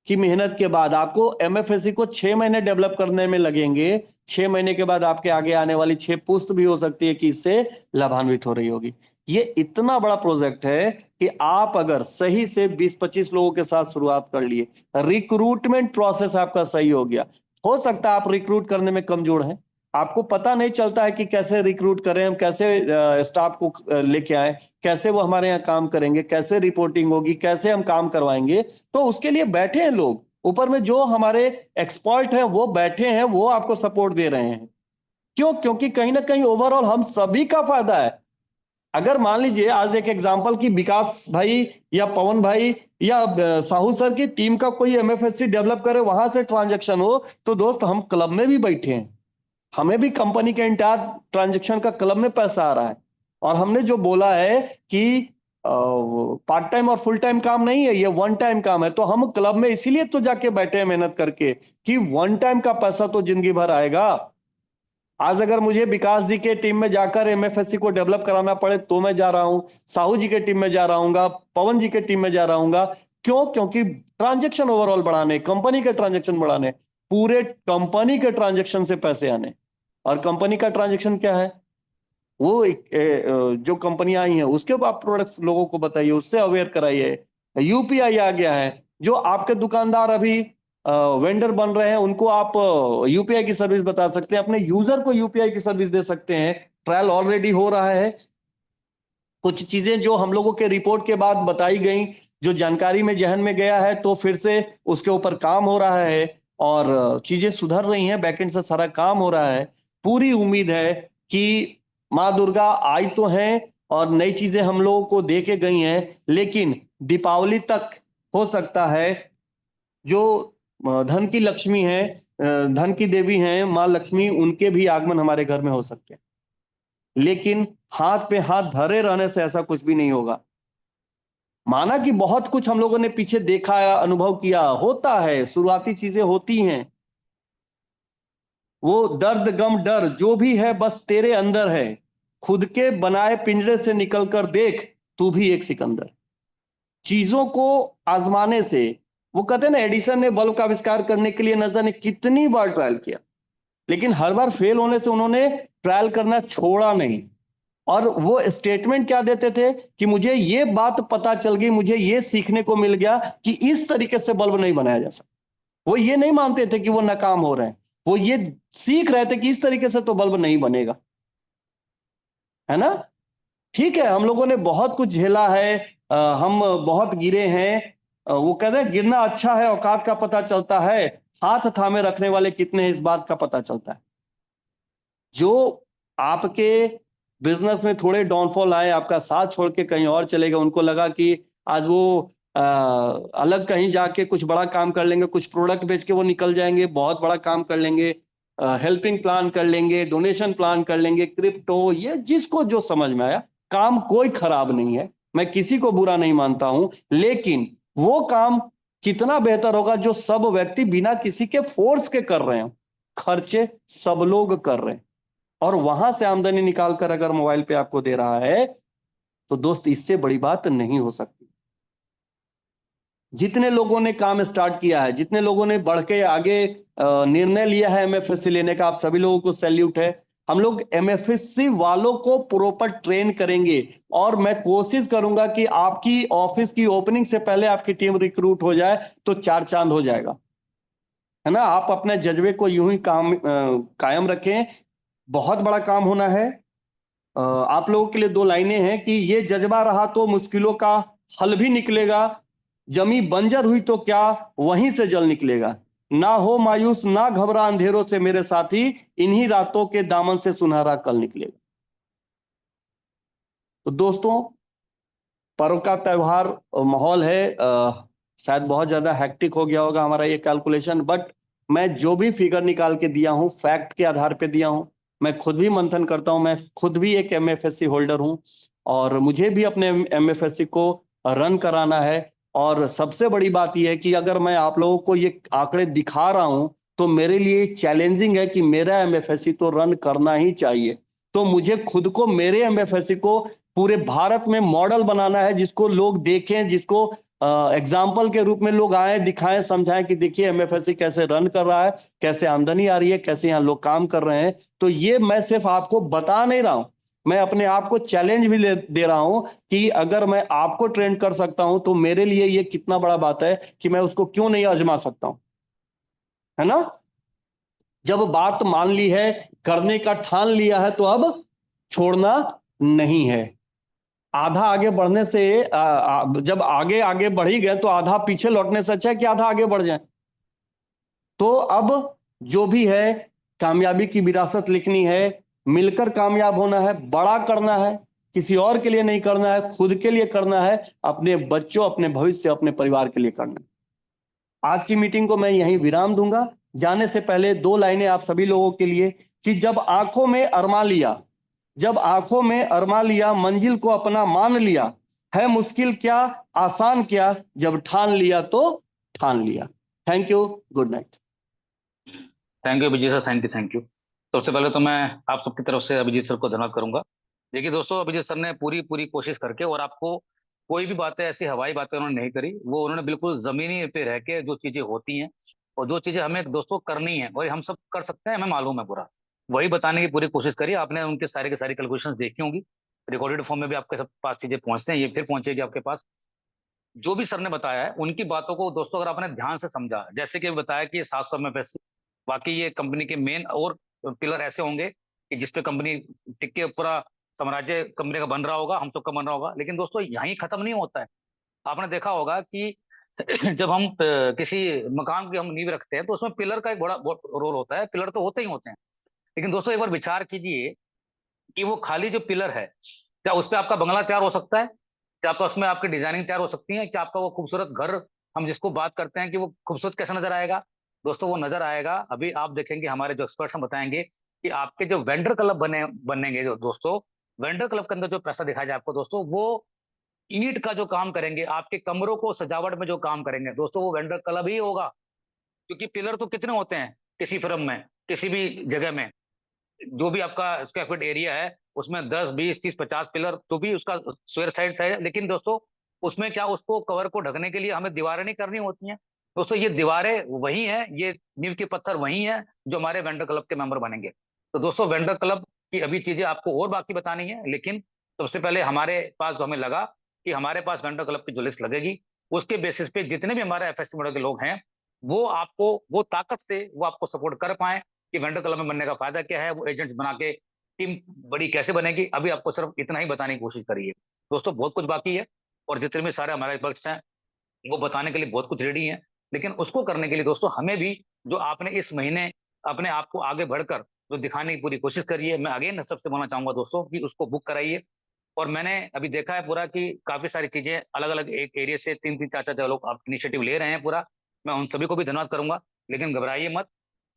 की मेहनत के बाद, आपको एमएफएससी को 6 महीने डेवलप करने में लगेंगे। 6 महीने के बाद आपके आगे आने वाली 6 पुश्त भी हो सकती है कि इससे लाभान्वित हो रही होगी। ये इतना बड़ा प्रोजेक्ट है कि आप अगर सही से 20-25 लोगों के साथ शुरुआत कर लिए, रिक्रूटमेंट प्रोसेस आपका सही हो गया। हो सकता है आप रिक्रूट करने में कमजोर हैं, आपको पता नहीं चलता है कि कैसे रिक्रूट करें, हम कैसे स्टाफ को लेके आए, कैसे वो हमारे यहाँ काम करेंगे, कैसे रिपोर्टिंग होगी, कैसे हम काम करवाएंगे। तो उसके लिए बैठे हैं लोग, ऊपर में जो हमारे एक्सपर्ट हैं वो बैठे हैं, वो आपको सपोर्ट दे रहे हैं। क्यों? क्योंकि कहीं ना कहीं ओवरऑल हम सभी का फायदा है। अगर मान लीजिए आज एक एग्जांपल की विकास भाई या पवन भाई या साहू सर की टीम का कोई एमएफएससी डेवलप करे, वहां से ट्रांजैक्शन हो, तो दोस्त हम क्लब में भी बैठे हैं, हमें भी कंपनी के इंटायर ट्रांजैक्शन का क्लब में पैसा आ रहा है, और हमने जो बोला है कि पार्ट टाइम और फुल टाइम काम नहीं है, ये वन टाइम काम है, तो हम क्लब में इसीलिए तो जाके बैठे हैं मेहनत करके कि वन टाइम का पैसा तो जिंदगी भर आएगा। आज अगर मुझे विकास जी के टीम में जाकर एमएफएससी को डेवलप कराना पड़े तो मैं जा रहा हूं, साहू जी के टीम में जा रहा हूँ, पवन जी के टीम में जा रहा हूँ। क्यों? क्योंकि ट्रांजैक्शन ओवरऑल बढ़ाने, कंपनी के ट्रांजैक्शन बढ़ाने, पूरे कंपनी के ट्रांजैक्शन से पैसे आने। और कंपनी का ट्रांजैक्शन क्या है? वो जो कंपनियां आई हैं उसके आप प्रोडक्ट्स लोगों को बताइए, उससे अवेयर कराइए। यूपीआई आ गया है, जो आपके दुकानदार अभी वेंडर बन रहे हैं उनको आप यूपीआई की सर्विस बता सकते हैं, अपने यूजर को यूपीआई की सर्विस दे सकते हैं। ट्रायल ऑलरेडी हो रहा है। कुछ चीजें जो हम लोगों के रिपोर्ट के बाद बताई गई, जो जानकारी में जहन में गया है, तो फिर से उसके ऊपर काम हो रहा है और चीजें सुधर रही हैं, बैकएंड से सारा काम हो रहा है। पूरी उम्मीद है कि माँ दुर्गा आई तो हैं और नई चीजें हम लोगों को दे के गई हैं, लेकिन दीपावली तक हो सकता है जो धन की लक्ष्मी है, धन की देवी हैं माँ लक्ष्मी, उनके भी आगमन हमारे घर में हो सकते हैं। लेकिन हाथ पे हाथ धरे रहने से ऐसा कुछ भी नहीं होगा। माना कि बहुत कुछ हम लोगों ने पीछे देखा या अनुभव किया, होता है, शुरुआती चीजें होती हैं, वो दर्द गम डर जो भी है बस तेरे अंदर है, खुद के बनाए पिंजरे से निकलकर देख, तू भी एक सिकंदर। चीजों को आजमाने से, वो कहते हैं ना, एडिसन ने बल्ब का आविष्कार करने के लिए न जाने कितनी बार ट्रायल किया, लेकिन हर बार फेल होने से उन्होंने ट्रायल करना छोड़ा नहीं। और वो स्टेटमेंट क्या देते थे कि मुझे ये बात पता चल गई, मुझे ये सीखने को मिल गया कि इस तरीके से बल्ब नहीं बनाया जा सकता। वो ये नहीं मानते थे कि वो नाकाम हो रहे हैं, वो ये सीख रहे थे कि इस तरीके से तो बल्ब नहीं बनेगा, है ना। ठीक है, हम लोगों ने बहुत कुछ झेला है, हम बहुत गिरे हैं। वो कहते हैं गिरना अच्छा है, औकात का पता चलता है, हाथ थामे रखने वाले कितने हैं इस बात का पता चलता है। जो आपके बिजनेस में थोड़े डाउनफॉल आए, आपका साथ छोड़ के कहीं और चले गए, उनको लगा कि आज वो अलग कहीं जाके कुछ बड़ा काम कर लेंगे, कुछ प्रोडक्ट बेच के वो निकल जाएंगे, बहुत बड़ा काम कर लेंगे, हेल्पिंग प्लान कर लेंगे, डोनेशन प्लान कर लेंगे, क्रिप्टो, ये जिसको जो समझ में आया। काम कोई खराब नहीं है, मैं किसी को बुरा नहीं मानता हूं, लेकिन वो काम कितना बेहतर होगा जो सब व्यक्ति बिना किसी के फोर्स के कर रहे हैं, खर्चे सब लोग कर रहे हैं, और वहां से आमदनी निकालकर अगर मोबाइल पे आपको दे रहा है, तो दोस्त इससे बड़ी बात नहीं हो सकती। जितने लोगों ने काम स्टार्ट किया है, जितने लोगों ने बढ़ के आगे निर्णय लिया है एमएफएससी लेने का, आप सभी लोगों को सैल्यूट है। हम लोग एमएफएससी वालों को प्रॉपर ट्रेन करेंगे, और मैं कोशिश करूंगा कि आपकी ऑफिस की ओपनिंग से पहले आपकी टीम रिक्रूट हो जाए, तो चार चांद हो जाएगा, है ना। आप अपने जज्बे को यूं ही कायम रखें। बहुत बड़ा काम होना है। आप लोगों के लिए दो लाइनें हैं कि ये जज्बा रहा तो मुश्किलों का हल भी निकलेगा, जमी बंजर हुई तो क्या वहीं से जल निकलेगा, ना हो मायूस ना घबरा अंधेरों से मेरे साथी, इन्हीं रातों के दामन से सुनहरा कल निकलेगा। तो दोस्तों, पर्व का त्योहार माहौल है, शायद बहुत ज्यादा हेक्टिक हो गया होगा हमारा ये कैलकुलेशन, बट मैं जो भी फिगर निकाल के दिया हूं फैक्ट के आधार पे दिया हूं। मैं खुद भी मंथन करता हूं, मैं खुद भी एक एमएफएससी होल्डर हूं, और मुझे भी अपने एमएफएससी को रन कराना है। और सबसे बड़ी बात यह है कि अगर मैं आप लोगों को ये आंकड़े दिखा रहा हूं, तो मेरे लिए चैलेंजिंग है कि मेरा एमएफएससी तो रन करना ही चाहिए। तो मुझे खुद को, मेरे एमएफएससी को पूरे भारत में मॉडल बनाना है, जिसको लोग देखें, जिसको एग्जाम्पल के रूप में लोग आए, दिखाएं, समझाएं कि देखिए एमएफएससी कैसे रन कर रहा है, कैसे आमदनी आ रही है, कैसे यहाँ लोग काम कर रहे हैं। तो ये मैं सिर्फ आपको बता नहीं रहा हूं, मैं अपने आप को चैलेंज भी दे रहा हूं कि अगर मैं आपको ट्रेंड कर सकता हूं, तो मेरे लिए ये कितना बड़ा बात है कि मैं उसको क्यों नहीं आजमा सकता हूं, है ना। जब बात मान ली है, करने का ठान लिया है, तो अब छोड़ना नहीं है। आधा आगे बढ़ने से जब आगे आगे बढ़ ही गए, तो आधा पीछे लौटने से अच्छा है कि आधा आगे बढ़ जाए। तो अब जो भी है, कामयाबी की विरासत लिखनी है, मिलकर कामयाब होना है, बड़ा करना है, किसी और के लिए नहीं करना है, खुद के लिए करना है, अपने बच्चों, अपने भविष्य, अपने परिवार के लिए करना है। आज की मीटिंग को मैं यहीं विराम दूंगा। जाने से पहले 2 लाइनें आप सभी लोगों के लिए कि जब आंखों में अरमा लिया, जब आंखों में अरमा लिया, मंजिल को अपना मान लिया, है मुश्किल क्या, आसान क्या, जब ठान लिया तो ठान लिया। Thank you, good night. Thank you Abhijeet sir, thank you thank you. सबसे पहले तो मैं आप सबकी तरफ से अभिजीत सर को धन्यवाद करूंगा। देखिए दोस्तों, अभिजीत सर ने पूरी पूरी कोशिश करके और आपको कोई भी बातें ऐसी हवाई बातें उन्होंने नहीं करी, वो उन्होंने बिल्कुल जमीनी पे रह के जो चीजें होती हैं और जो चीजें हमें दोस्तों करनी है और हम सब कर सकते हैं, हमें मालूम है पूरा, वही बताने की पूरी कोशिश करी। आपने उनके सारे के सारी कैलकुलेशंस देखी होंगी, रिकॉर्डेड फॉर्म में भी आपके सब पास चीजें पहुंचते हैं, ये फिर पहुंचेगी आपके पास। जो भी सर ने बताया है उनकी बातों को दोस्तों अगर आपने ध्यान से समझा, जैसे कि बताया कि 700 वाकई ये कंपनी के मेन और पिलर ऐसे होंगे कि जिसपे कंपनी टिक के पूरा साम्राज्य कंपनी का बन रहा होगा, हम सबका बन रहा होगा। लेकिन दोस्तों यहीं खत्म नहीं होता है। आपने देखा होगा कि जब हम किसी मकान की हम नींव रखते हैं तो उसमें पिलर का एक बड़ा रोल होता है, पिलर तो होते ही होते हैं। लेकिन दोस्तों एक बार विचार कीजिए कि वो खाली जो पिलर है, क्या उस पर आपका बंगला तैयार हो सकता है? क्या आपका उसमें आपकी डिजाइनिंग तैयार हो सकती है? क्या आपका वो खूबसूरत घर, हम जिसको बात करते हैं कि वो खूबसूरत कैसा नजर आएगा? दोस्तों वो नजर आएगा, अभी आप देखेंगे हमारे जो एक्सपर्ट्स हम बताएंगे कि आपके जो वेंडर क्लब बनेंगे जो दोस्तों, वेंडर क्लब के अंदर जो पैसा दिखाया जाए आपको दोस्तों, वो ईंट का जो काम करेंगे, आपके कमरों को सजावट में जो काम करेंगे दोस्तों, वो वेंडर क्लब ही होगा। क्योंकि पिलर तो कितने होते हैं किसी फर्म में, किसी भी जगह में, जो भी आपका स्क्वायर फीट एरिया है उसमें 10 20 30 50 पिलर जो भी उसका स्क्वायर साइड है। लेकिन दोस्तों उसमें क्या, उसको कवर को ढकने के लिए हमें दीवारें नहीं करनी होती हैं दोस्तों, ये दीवारें वही हैं, ये नींव के पत्थर वही हैं जो हमारे वेंडर क्लब के मेंबर बनेंगे। तो दोस्तों वेंडर क्लब की अभी चीजें आपको और बाकी बतानी है, लेकिन सबसे पहले हमारे पास जो हमें लगा कि हमारे पास वेंडर क्लब की जो लिस्ट लगेगी, उसके बेसिस पे जितने भी हमारे एफएससी मॉडल के लोग हैं, वो आपको वो ताकत से वो आपको सपोर्ट कर पाए कि वेंडर क्लब में बनने का फायदा क्या है, वो एजेंट्स बना के टीम बड़ी कैसे बनेगी। अभी आपको सिर्फ इतना ही बताने की कोशिश करी है दोस्तों, बहुत कुछ बाकी है और जितने भी सारे हमारे पक्ष हैं वो बताने के लिए बहुत कुछ रेडी है। लेकिन उसको करने के लिए दोस्तों हमें भी, जो आपने इस महीने अपने आप को आगे बढ़कर जो दिखाने की पूरी कोशिश करी है, मैं अगेन सबसे बोलना चाहूंगा दोस्तों कि उसको बुक कराइए। और मैंने अभी देखा है पूरा कि काफी सारी चीजें अलग अलग एक एरिया से 3 3 4 4 लोग आप इनिशिएटिव ले रहे हैं पूरा, मैं उन सभी को भी धन्यवाद करूंगा। लेकिन घबराइए मत,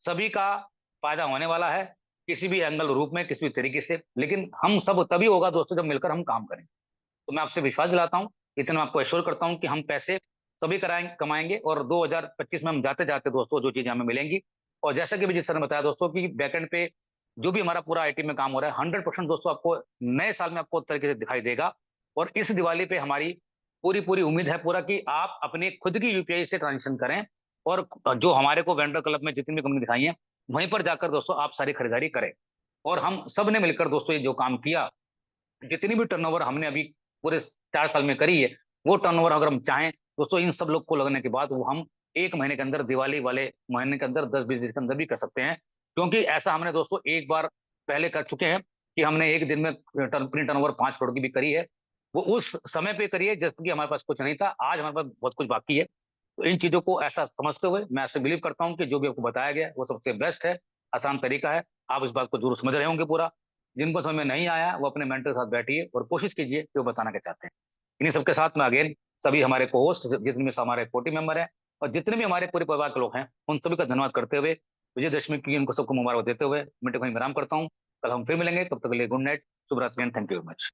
सभी का फायदा होने वाला है, किसी भी एंगल रूप में, किसी भी तरीके से। लेकिन हम सब तभी होगा दोस्तों जब मिलकर हम काम करें। तो मैं आपसे विश्वास दिलाता हूँ, इतना मैं आपको एश्योर करता हूँ कि हम पैसे सभी कराएंगे, कमाएंगे और 2025 में हम जाते जाते दोस्तों जो चीजें हमें मिलेंगी। और जैसा कि विजय सर ने बताया दोस्तों कि बैकएंड पे जो भी हमारा पूरा आईटी में काम हो रहा है, 100% दोस्तों आपको नए साल में आपको तरीके से दिखाई देगा। और इस दिवाली पे हमारी पूरी पूरी उम्मीद है पूरा कि आप अपने खुद की यूपीआई से ट्रांजेक्शन करें और जो हमारे को वेंडर क्लब में जितनी भी कंपनी दिखाई है वहीं पर जाकर दोस्तों आप सारी खरीदारी करें। और हम सब ने मिलकर दोस्तों ये जो काम किया, जितनी भी टर्नओवर हमने अभी पूरे 4 साल में करी है, वो टर्नओवर अगर हम चाहें दोस्तों इन सब लोग को लगने के बाद वो हम एक महीने के अंदर, दिवाली वाले महीने के अंदर, 10 20 दिन के अंदर भी कर सकते हैं। क्योंकि ऐसा हमने दोस्तों एक बार पहले कर चुके हैं कि हमने एक दिन में अपनी टर्नओवर 5 करोड़ की भी करी है। वो उस समय पे करी है जबकि हमारे पास कुछ नहीं था, आज हमारे पास बहुत कुछ बाकी है। तो इन चीजों को ऐसा समझते हुए मैं ऐसे बिलीव करता हूँ कि जो भी आपको बताया गया वो सबसे बेस्ट है, आसान तरीका है। आप इस बात को जरूर समझ रहे होंगे पूरा। जिनको समझ में नहीं आया वो अपने मेंटर के साथ बैठिए और कोशिश कीजिए कि वो बताना क्या चाहते हैं। इन्हीं सबके साथ में अगेन सभी हमारे को होस्ट, जितने भी हमारे कोटी मेंबर हैं और जितने भी हमारे पूरे परिवार के लोग हैं, उन सभी का धन्यवाद करते हुए, विजयदशमी की इनको सबको मुबारक देते हुए मीटिंग को विराम करता हूँ। कल हम फिर मिलेंगे, तब तक के लिए गुड नाइट, शुभ रात्रि, थैंक यू वेरी मच।